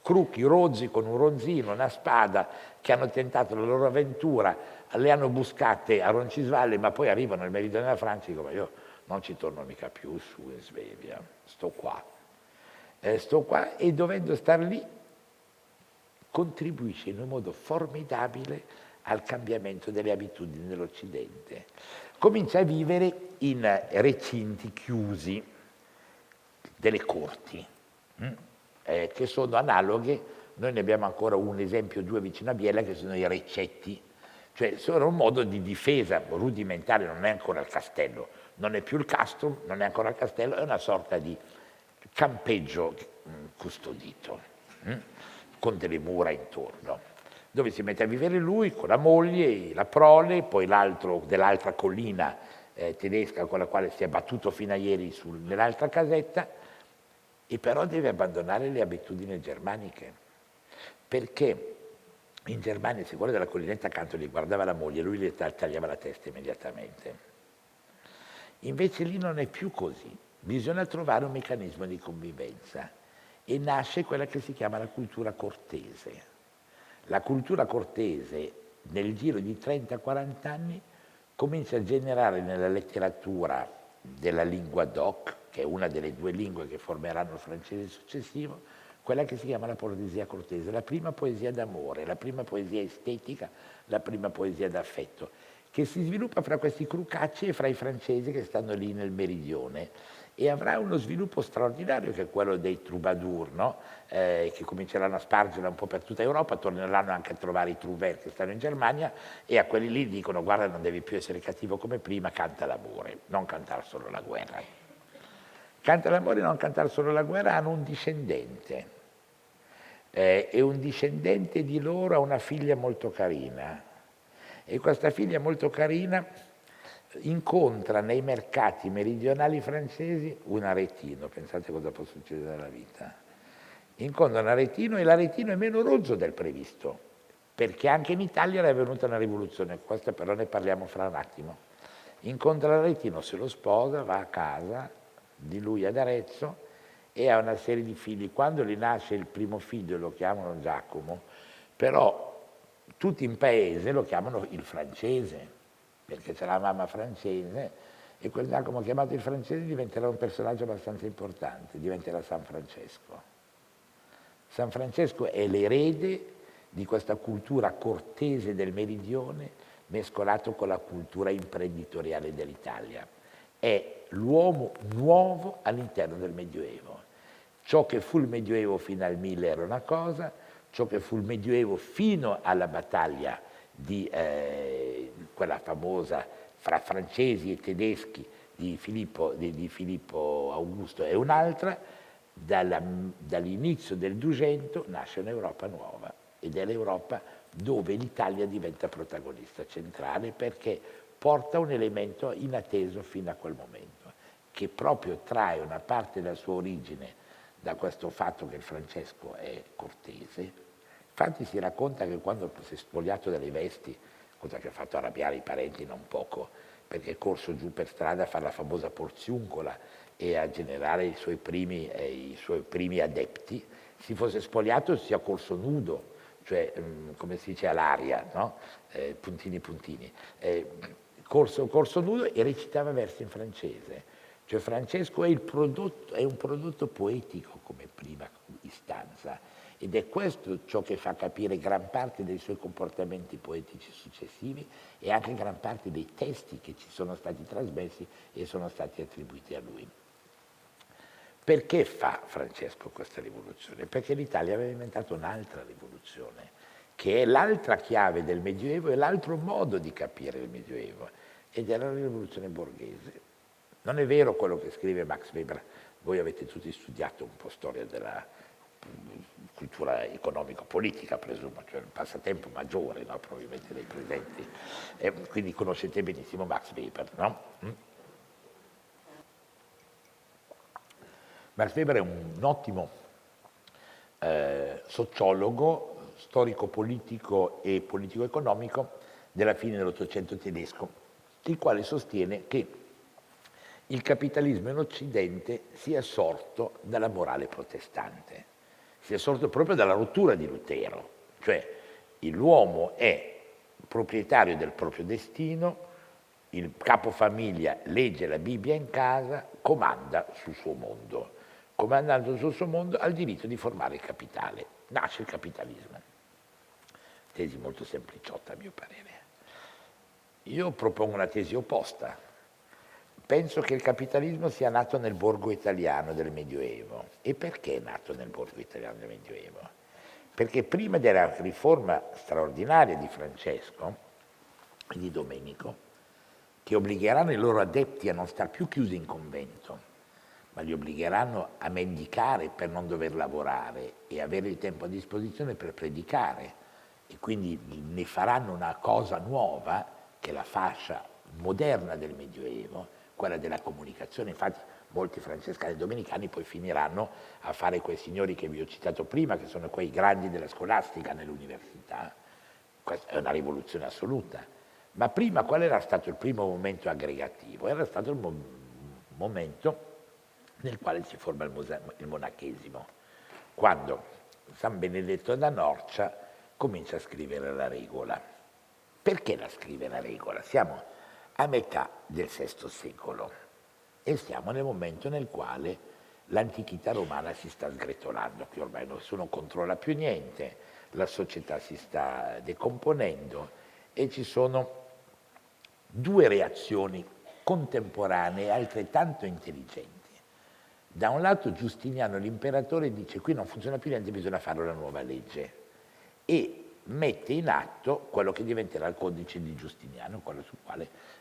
crucchi, rozzi, con un ronzino, una spada, che hanno tentato la loro avventura, le hanno buscate a Roncisvalle, ma poi arrivano nel meridione della Francia e dicono: ma io non ci torno mica più su in Svevia, sto qua e dovendo star lì contribuisce in un modo formidabile al cambiamento delle abitudini dell'Occidente. Comincia a vivere in recinti chiusi delle corti, che sono analoghe. Noi ne abbiamo ancora un esempio, 2 vicino a Biella, che sono i recetti, cioè sono un modo di difesa rudimentale, non è ancora il castello, non è più il castrum, non è ancora il castello, è una sorta di campeggio custodito, con delle mura intorno, dove si mette a vivere lui con la moglie, la prole, poi l'altro dell'altra collina tedesca con la quale si è battuto fino a ieri nell'altra casetta, e però deve abbandonare le abitudini germaniche, perché in Germania, se quello della collinetta accanto gli guardava la moglie, lui gli tagliava la testa immediatamente. Invece lì non è più così, bisogna trovare un meccanismo di convivenza e nasce quella che si chiama la cultura cortese. La cultura cortese nel giro di 30-40 anni comincia a generare nella letteratura della lingua doc, che è una delle due lingue che formeranno il francese successivo, quella che si chiama la poesia cortese, la prima poesia d'amore, la prima poesia estetica, la prima poesia d'affetto, che si sviluppa fra questi crucacci e fra i francesi che stanno lì nel meridione, e avrà uno sviluppo straordinario che è quello dei troubadour, no? Che cominceranno a spargere un po' per tutta Europa, torneranno anche a trovare i trouvères che stanno in Germania, e a quelli lì dicono: guarda, non devi più essere cattivo come prima, canta l'amore, non cantare solo la guerra. Canta l'amore, non cantare solo la guerra. Hanno un discendente, e un discendente di loro ha una figlia molto carina, e questa figlia molto carina incontra nei mercati meridionali francesi un aretino. Pensate cosa può succedere nella vita. Incontra un aretino, e l'aretino è meno rozzo del previsto, perché anche in Italia era venuta una rivoluzione, questa però ne parliamo fra un attimo. Incontra l'aretino, se lo sposa, va a casa di lui ad Arezzo e ha una serie di figli. Quando gli nasce il primo figlio lo chiamano Giacomo, però tutti in paese lo chiamano il francese, perché c'è la mamma francese, e quel Giacomo chiamato il francese diventerà un personaggio abbastanza importante, diventerà San Francesco. San Francesco è l'erede di questa cultura cortese del meridione mescolato con la cultura imprenditoriale dell'Italia. È l'uomo nuovo all'interno del Medioevo. Ciò che fu il Medioevo fino al 1000 era una cosa, ciò che fu il Medioevo fino alla battaglia di quella famosa fra francesi e tedeschi di Filippo Augusto è un'altra. Dall'inizio del 200 nasce un'Europa nuova, ed è l'Europa dove l'Italia diventa protagonista centrale, perché porta un elemento inatteso fino a quel momento, che proprio trae una parte della sua origine da questo fatto che il Francesco è cortese. Infatti si racconta che quando si è spogliato dalle vesti, cosa che ha fatto arrabbiare i parenti non poco, perché è corso giù per strada a fare la famosa porziuncola e a generare i suoi primi adepti, si fosse spogliato e sia corso nudo, cioè come si dice all'aria, no? Puntini puntini, corso nudo, e recitava versi in francese. Cioè Francesco è un prodotto poetico come prima istanza, ed è questo ciò che fa capire gran parte dei suoi comportamenti poetici successivi e anche gran parte dei testi che ci sono stati trasmessi e sono stati attribuiti a lui. Perché fa Francesco questa rivoluzione? Perché l'Italia aveva inventato un'altra rivoluzione, che è l'altra chiave del Medioevo e l'altro modo di capire il Medioevo, ed è la rivoluzione borghese. Non è vero quello che scrive Max Weber, voi avete tutti studiato un po' storia della cultura economico-politica, presumo, cioè il passatempo maggiore, no? Probabilmente dei presenti, quindi conoscete benissimo Max Weber, no? Max Weber è un ottimo sociologo, storico-politico e politico-economico della fine dell'Ottocento tedesco, il quale sostiene che il capitalismo in Occidente sia sorto dalla morale protestante, sia sorto proprio dalla rottura di Lutero, cioè l'uomo è proprietario del proprio destino, il capofamiglia legge la Bibbia in casa, comanda sul suo mondo. Comandando sul suo mondo ha il diritto di formare il capitale. Nasce il capitalismo. Tesi molto sempliciotta a mio parere. Io propongo una tesi opposta. Penso che il capitalismo sia nato nel borgo italiano del Medioevo. E perché è nato nel borgo italiano del Medioevo? Perché prima della riforma straordinaria di Francesco e di Domenico, che obbligheranno i loro adepti a non star più chiusi in convento, ma li obbligheranno a mendicare per non dover lavorare e avere il tempo a disposizione per predicare, e quindi ne faranno una cosa nuova che è la fascia moderna del Medioevo, quella della comunicazione. Infatti molti francescani e domenicani poi finiranno a fare quei signori che vi ho citato prima, che sono quei grandi della scolastica nell'università. Questa è una rivoluzione assoluta. Ma prima qual era stato il primo momento aggregativo? Era stato il momento nel quale si forma il monachesimo, quando San Benedetto da Norcia comincia a scrivere la regola. Perché la scrive la regola? Siamo a metà del VI secolo e siamo nel momento nel quale l'antichità romana si sta sgretolando, qui ormai nessuno controlla più niente, la società si sta decomponendo e ci sono due reazioni contemporanee altrettanto intelligenti. Da un lato Giustiniano l'imperatore dice: qui non funziona più niente, bisogna fare una nuova legge, e mette in atto quello che diventerà il codice di Giustiniano, quello sul quale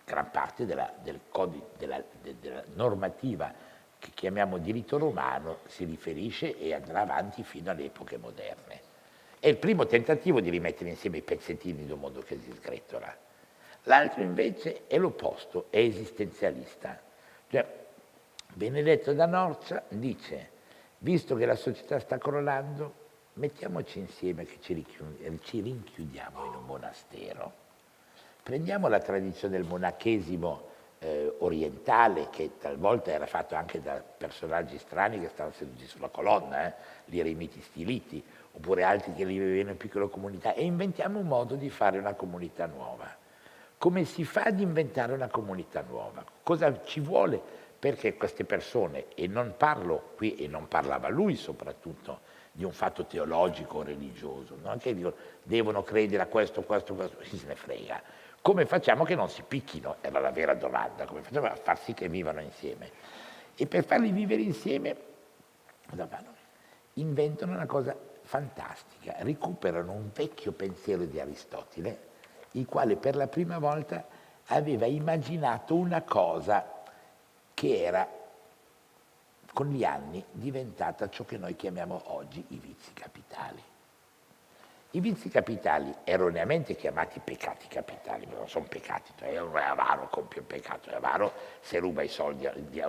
gran parte della normativa che chiamiamo diritto romano si riferisce e andrà avanti fino alle epoche moderne. È il primo tentativo di rimettere insieme i pezzettini di un mondo che si sgretola. L'altro invece è l'opposto, è esistenzialista. Cioè, Benedetto da Norcia dice: visto che la società sta crollando, mettiamoci insieme che ci rinchiudiamo in un monastero. Prendiamo la tradizione del monachesimo orientale, che talvolta era fatto anche da personaggi strani che stavano seduti sulla colonna, gli eremiti stiliti, oppure altri che vivevano in piccole comunità, e inventiamo un modo di fare una comunità nuova. Come si fa ad inventare una comunità nuova? Cosa ci vuole perché queste persone, e non parlo qui, e non parlava lui soprattutto, di un fatto teologico o religioso, non che dicono devono credere a questo, chi se ne frega. Come facciamo che non si picchino? Era la vera domanda, come facciamo a far sì che vivano insieme? E per farli vivere insieme, cosa fanno? Inventano una cosa fantastica, recuperano un vecchio pensiero di Aristotele, il quale per la prima volta aveva immaginato una cosa che era con gli anni diventata ciò che noi chiamiamo oggi i vizi capitali. I vizi capitali, erroneamente chiamati peccati capitali, ma non sono peccati, cioè uno è avaro, compie un peccato, è avaro se ruba i soldi,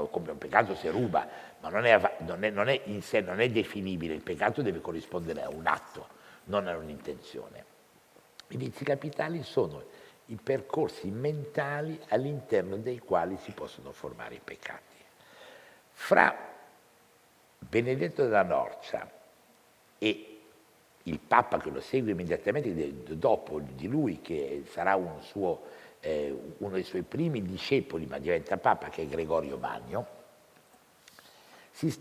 compie un peccato se ruba, ma non è in sé, non è definibile, il peccato deve corrispondere a un atto, non a un'intenzione. I vizi capitali sono i percorsi mentali all'interno dei quali si possono formare i peccati. Fra Benedetto da Norcia e il Papa che lo segue immediatamente dopo di lui, che sarà uno dei suoi primi discepoli, ma diventa Papa, che è Gregorio Magno, si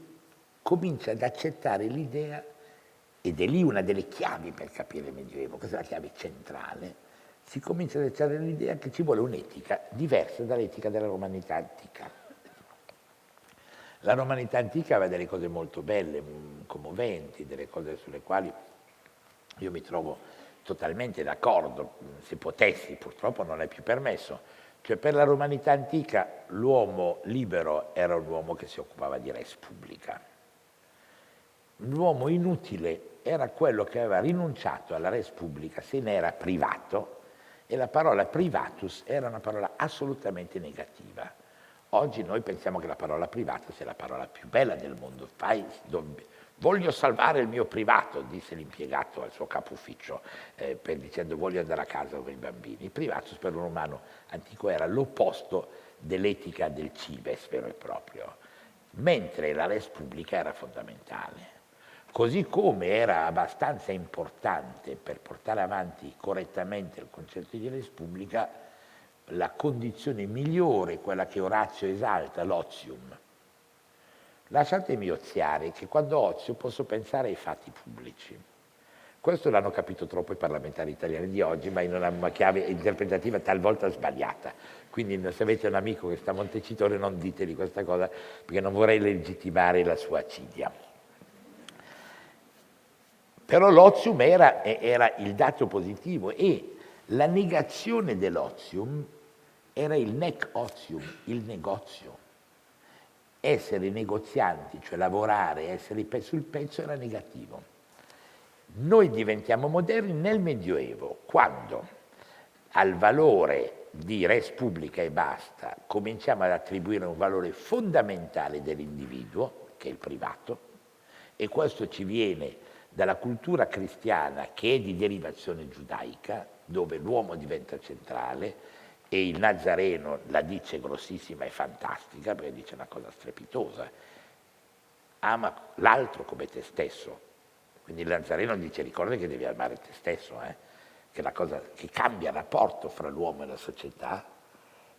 comincia ad accettare l'idea, ed è lì una delle chiavi per capire il Medioevo, questa è la chiave centrale, si comincia ad accettare l'idea che ci vuole un'etica diversa dall'etica della romanità antica. La romanità antica aveva delle cose molto belle, commoventi, delle cose sulle quali io mi trovo totalmente d'accordo, se potessi, purtroppo non è più permesso. Cioè, per la romanità antica l'uomo libero era un uomo che si occupava di res publica. L'uomo inutile era quello che aveva rinunciato alla res publica se ne era privato, e la parola privatus era una parola assolutamente negativa. Oggi noi pensiamo che la parola privato sia la parola più bella del mondo. Voglio salvare il mio privato, disse l'impiegato al suo capo ufficio, dicendo voglio andare a casa con i bambini. Il privatus per un umano antico era l'opposto dell'etica del cives vero e proprio, mentre la res publica era fondamentale. Così come era abbastanza importante per portare avanti correttamente il concetto di res publica la condizione migliore, quella che Orazio esalta, l'otium. Lasciatemi oziare che quando ozio posso pensare ai fatti pubblici. Questo l'hanno capito troppo i parlamentari italiani di oggi, ma in una chiave interpretativa talvolta sbagliata. Quindi se avete un amico che sta a Montecitorio non ditegli questa cosa, perché non vorrei legittimare la sua accidia. Però l'otium era il dato positivo, e la negazione dell'otium era il nec otium, il negozio. Essere negozianti, cioè lavorare, essere sul pezzo era negativo. Noi diventiamo moderni nel Medioevo, quando al valore di res publica e basta cominciamo ad attribuire un valore fondamentale dell'individuo, che è il privato, e questo ci viene dalla cultura cristiana che è di derivazione giudaica, dove l'uomo diventa centrale, e il Nazareno la dice grossissima e fantastica, perché dice una cosa strepitosa: ama l'altro come te stesso. Quindi il Nazareno dice: ricorda che devi amare te stesso, che è la cosa che cambia il rapporto fra l'uomo e la società.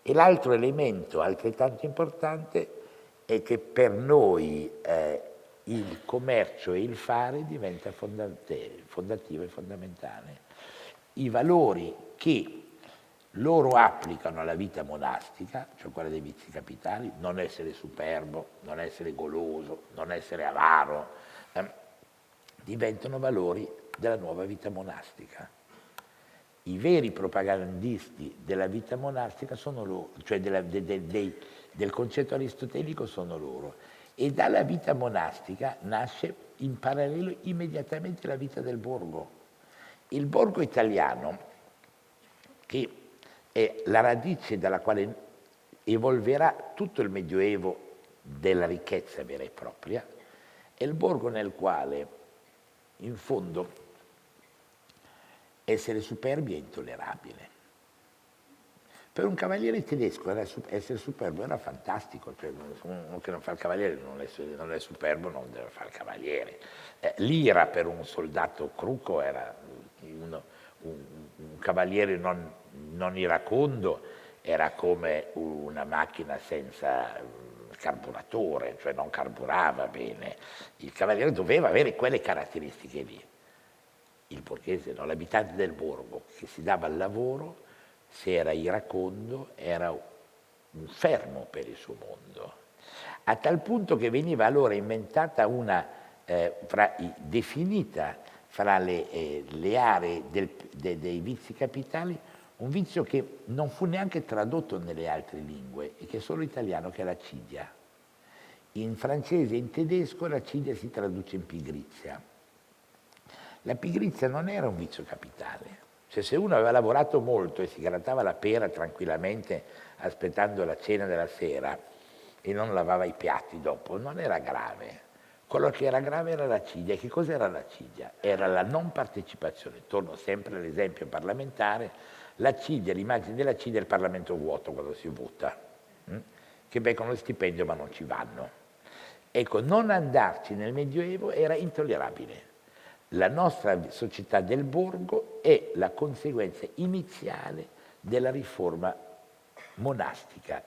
E l'altro elemento altrettanto importante è che per noi il commercio e il fare diventa fondativo e fondamentale. I valori che loro applicano alla vita monastica, cioè quella dei vizi capitali, non essere superbo, non essere goloso, non essere avaro, diventano valori della nuova vita monastica. I veri propagandisti della vita monastica sono loro, cioè del concetto aristotelico sono loro. E dalla vita monastica nasce in parallelo immediatamente la vita del borgo. Il borgo italiano, che è la radice dalla quale evolverà tutto il Medioevo della ricchezza vera e propria, è il borgo nel quale, in fondo, essere superbi è intollerabile. Per un cavaliere tedesco essere superbo era fantastico, cioè uno che non fa il cavaliere non è superbo, non deve fare il cavaliere. L'ira per un soldato cruco era un cavaliere non iracondo, era come una macchina senza carburatore, cioè non carburava bene. Il cavaliere doveva avere quelle caratteristiche lì. Il borghese, no? L'abitante del borgo che si dava al lavoro, se era iracondo, era un fermo per il suo mondo. A tal punto che veniva allora inventata definita fra le aree dei vizi capitali, un vizio che non fu neanche tradotto nelle altre lingue e che è solo italiano, che è l'accidia. In francese e in tedesco l'accidia si traduce in pigrizia. La pigrizia non era un vizio capitale, cioè se uno aveva lavorato molto e si grattava la pera tranquillamente aspettando la cena della sera e non lavava i piatti dopo, non era grave. Quello che era grave era l'accidia. Che cos'era l'accidia? Era la non partecipazione. Torno sempre all'esempio parlamentare: l'accidia, l'immagine dell'accidia è il Parlamento vuoto quando si vota, che beccano lo stipendio ma non ci vanno. Ecco, non andarci nel Medioevo era intollerabile. La nostra società del borgo è la conseguenza iniziale della riforma monastica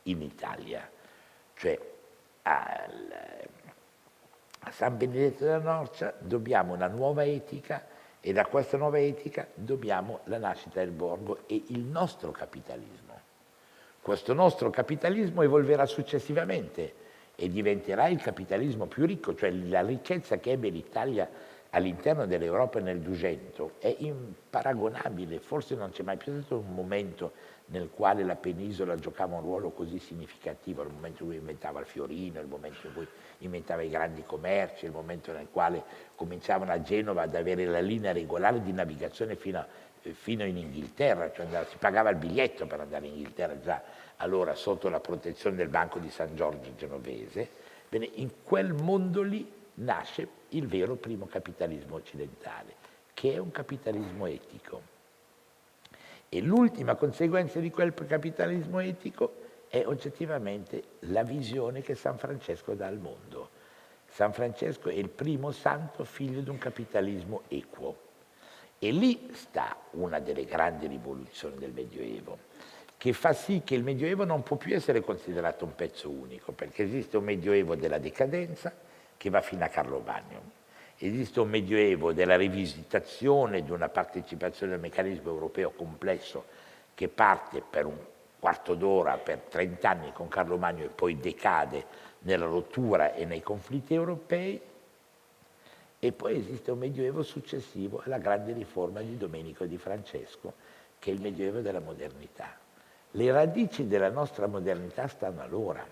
in Italia, cioè a San Benedetto della Norcia dobbiamo una nuova etica e da questa nuova etica dobbiamo la nascita del borgo e il nostro capitalismo. Questo nostro capitalismo evolverà successivamente e diventerà il capitalismo più ricco, cioè la ricchezza che ebbe l'Italia all'interno dell'Europa nel 200 è imparagonabile, forse non c'è mai più stato un momento nel quale la penisola giocava un ruolo così significativo, il momento in cui inventava il fiorino, il momento in cui inventava i grandi commerci, il momento nel quale cominciavano a Genova ad avere la linea regolare di navigazione fino in Inghilterra, cioè si pagava il biglietto per andare in Inghilterra già allora sotto la protezione del Banco di San Giorgio genovese. Bene, in quel mondo lì nasce il vero primo capitalismo occidentale, che è un capitalismo etico. E l'ultima conseguenza di quel capitalismo etico è oggettivamente la visione che San Francesco dà al mondo. San Francesco è il primo santo figlio di un capitalismo equo. E lì sta una delle grandi rivoluzioni del Medioevo, che fa sì che il Medioevo non può più essere considerato un pezzo unico, perché esiste un Medioevo della decadenza che va fino a Carlo Magno. Esiste un Medioevo della rivisitazione di una partecipazione al meccanismo europeo complesso che parte per un quarto d'ora, per 30 anni con Carlo Magno e poi decade nella rottura e nei conflitti europei. E poi esiste un Medioevo successivo alla grande riforma di Domenico e di Francesco, che è il Medioevo della modernità. Le radici della nostra modernità stanno allora.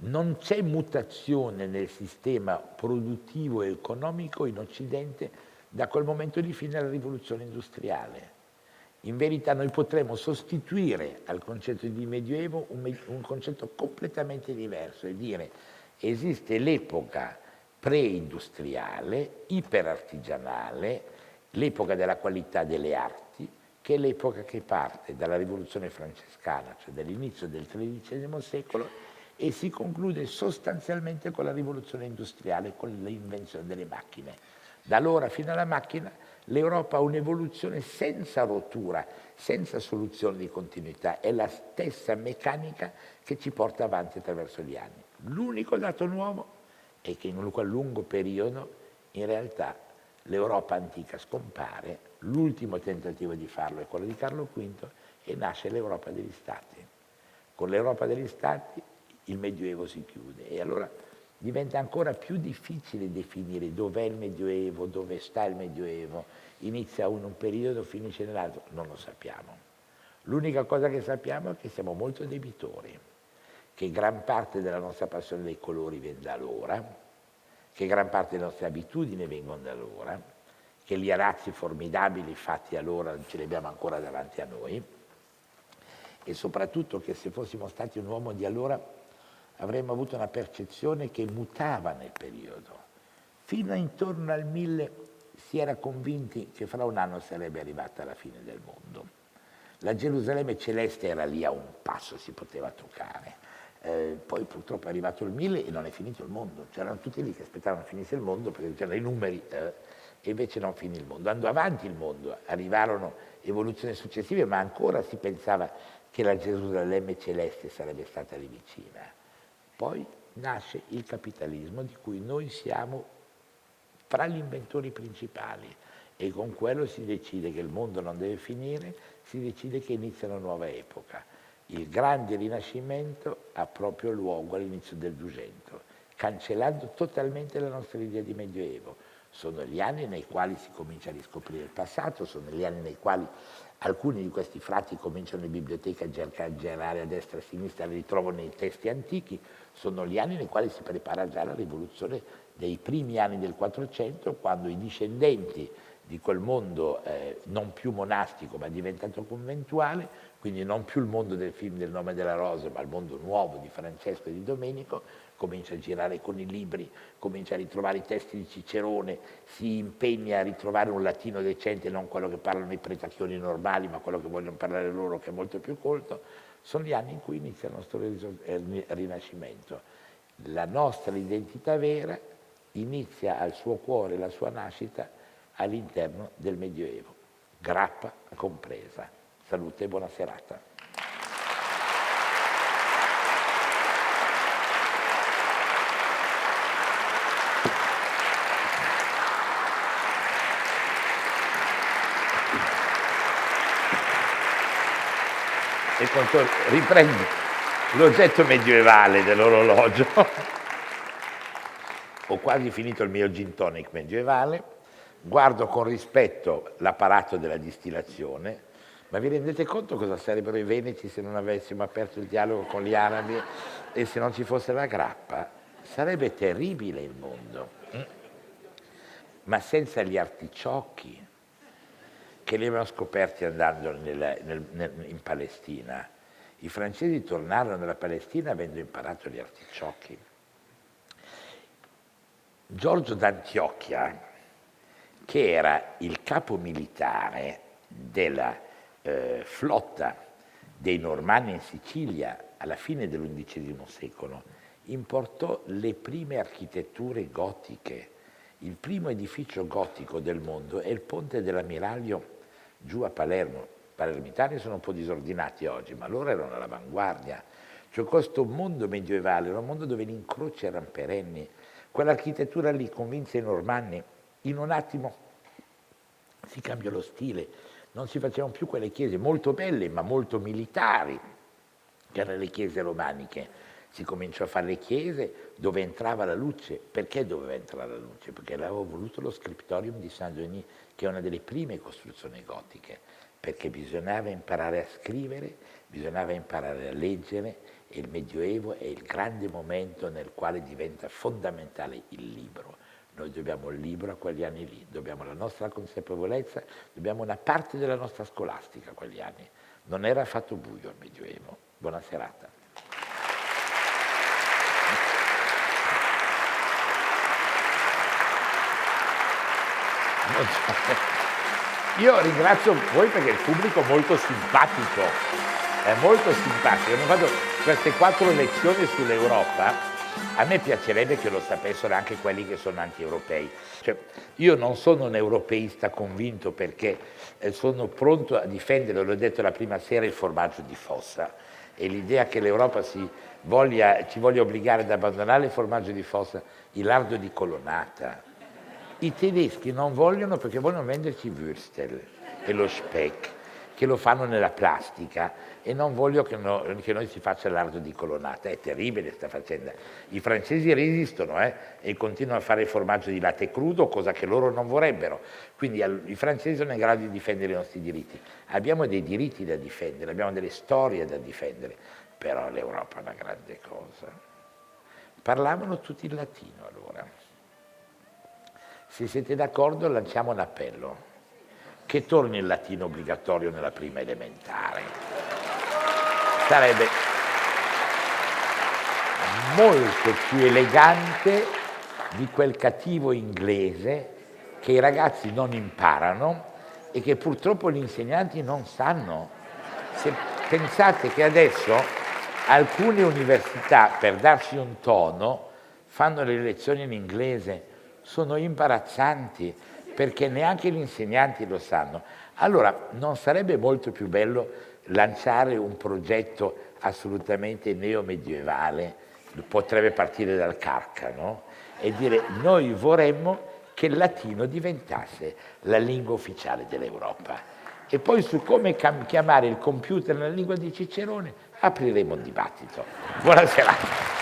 Non c'è mutazione nel sistema produttivo e economico in Occidente da quel momento lì fino alla rivoluzione industriale. In verità noi potremmo sostituire al concetto di Medioevo un concetto completamente diverso e dire esiste l'epoca pre-industriale, iperartigianale, l'epoca della qualità delle arti, che è l'epoca che parte dalla rivoluzione francescana, cioè dall'inizio del XIII secolo, e si conclude sostanzialmente con la rivoluzione industriale, con l'invenzione delle macchine. Da allora fino alla macchina l'Europa ha un'evoluzione senza rottura, senza soluzione di continuità, è la stessa meccanica che ci porta avanti attraverso gli anni. L'unico dato nuovo è che in quel lungo periodo in realtà l'Europa antica scompare, l'ultimo tentativo di farlo è quello di Carlo V e nasce l'Europa degli Stati. Con l'Europa degli Stati il Medioevo si chiude e allora diventa ancora più difficile definire dov'è il Medioevo, dove sta il Medioevo, inizia un periodo, finisce nell'altro, non lo sappiamo. L'unica cosa che sappiamo è che siamo molto debitori, che gran parte della nostra passione dei colori viene da allora, che gran parte delle nostre abitudini vengono da allora, che gli arazzi formidabili fatti allora ce li abbiamo ancora davanti a noi e soprattutto che se fossimo stati un uomo di allora avremmo avuto una percezione che mutava nel periodo. Fino a intorno al 1000 si era convinti che fra un anno sarebbe arrivata la fine del mondo. La Gerusalemme celeste era lì a un passo, si poteva toccare. Poi purtroppo è arrivato il 1000 e non è finito il mondo. C'erano tutti lì che aspettavano finisse il mondo perché c'erano i numeri e invece non finì il mondo. Andò avanti il mondo, arrivarono evoluzioni successive, ma ancora si pensava che la Gerusalemme celeste sarebbe stata lì vicina. Poi nasce il capitalismo di cui noi siamo fra gli inventori principali e con quello si decide che il mondo non deve finire, si decide che inizia una nuova epoca. Il grande rinascimento ha proprio luogo all'inizio del 200, cancellando totalmente la nostra idea di Medioevo. Sono gli anni nei quali si comincia a riscoprire il passato, sono gli anni nei quali alcuni di questi frati cominciano in biblioteca a girare a destra e a sinistra, li ritrovano nei testi antichi, sono gli anni nei quali si prepara già la rivoluzione dei primi anni del 400, quando i discendenti di quel mondo non più monastico ma diventato conventuale, quindi non più il mondo del film del Nome della Rosa, ma il mondo nuovo di Francesco e di Domenico, comincia a girare con i libri, comincia a ritrovare i testi di Cicerone, si impegna a ritrovare un latino decente, non quello che parlano i pretacchioni normali, ma quello che vogliono parlare loro, che è molto più colto. Sono gli anni in cui inizia il nostro rinascimento. La nostra identità vera inizia al suo cuore, la sua nascita, all'interno del Medioevo, grappa compresa. Salute e buona serata. E riprendi l'oggetto medievale dell'orologio. Ho quasi finito il mio gin tonic medievale, guardo con rispetto l'apparato della distillazione, ma vi rendete conto cosa sarebbero i veneti se non avessimo aperto il dialogo con gli arabi e se non ci fosse la grappa? Sarebbe terribile il mondo. Ma senza gli articiocchi, che li avevano scoperti andando in Palestina. I francesi tornarono dalla Palestina avendo imparato gli articiocchi. Giorgio d'Antiochia, che era il capo militare della flotta dei Normanni in Sicilia alla fine dell'XI secolo, importò le prime architetture gotiche. Il primo edificio gotico del mondo è il ponte dell'Ammiraglio giù a Palermo. I palermitani sono un po' disordinati oggi, ma loro erano all'avanguardia. Cioè questo mondo medievale era un mondo dove gli incroci erano perenni. Quell'architettura lì convinse i Normanni, in un attimo si cambiò lo stile, non si facevano più quelle chiese molto belle ma molto militari, che erano le chiese romaniche. Si cominciò a fare le chiese dove entrava la luce. Perché doveva entrare la luce? Perché l'aveva voluto lo scriptorium di Saint-Denis, che è una delle prime costruzioni gotiche. perché bisognava imparare a scrivere, bisognava imparare a leggere, e il Medioevo è il grande momento nel quale diventa fondamentale il libro. Noi dobbiamo il libro a quegli anni lì, dobbiamo la nostra consapevolezza, dobbiamo una parte della nostra scolastica a quegli anni. Non era affatto buio il Medioevo. Buona serata. Io ringrazio voi perché il pubblico è molto simpatico, è molto simpatico. Abbiamo fatto queste 4 lezioni sull'Europa. A me piacerebbe che lo sapessero anche quelli che sono anti-europei. Cioè, io non sono un europeista convinto perché sono pronto a difendere, l'ho detto la prima sera, il formaggio di Fossa. E l'idea che l'Europa ci voglia obbligare ad abbandonare il formaggio di Fossa, il lardo di Colonnata. I tedeschi non vogliono perché vogliono venderci Würstel e lo Speck, che lo fanno nella plastica, e non voglio che noi si faccia l'ardo di Colonnata. È terribile questa faccenda. I francesi resistono e continuano a fare il formaggio di latte crudo, cosa che loro non vorrebbero. Quindi i francesi sono in grado di difendere i nostri diritti. Abbiamo dei diritti da difendere, abbiamo delle storie da difendere, però l'Europa è una grande cosa. Parlavano tutti il latino allora. Se siete d'accordo lanciamo un appello, che torni il latino obbligatorio nella prima elementare. Sarebbe molto più elegante di quel cattivo inglese che i ragazzi non imparano e che purtroppo gli insegnanti non sanno. Se pensate che adesso alcune università, per darci un tono, fanno le lezioni in inglese, sono imbarazzanti perché neanche gli insegnanti lo sanno. Allora non sarebbe molto più bello lanciare un progetto assolutamente neomedievale, potrebbe partire dal Carca, no? E dire: noi vorremmo che il latino diventasse la lingua ufficiale dell'Europa. E poi su come chiamare il computer nella lingua di Cicerone apriremo un dibattito. Buona serata.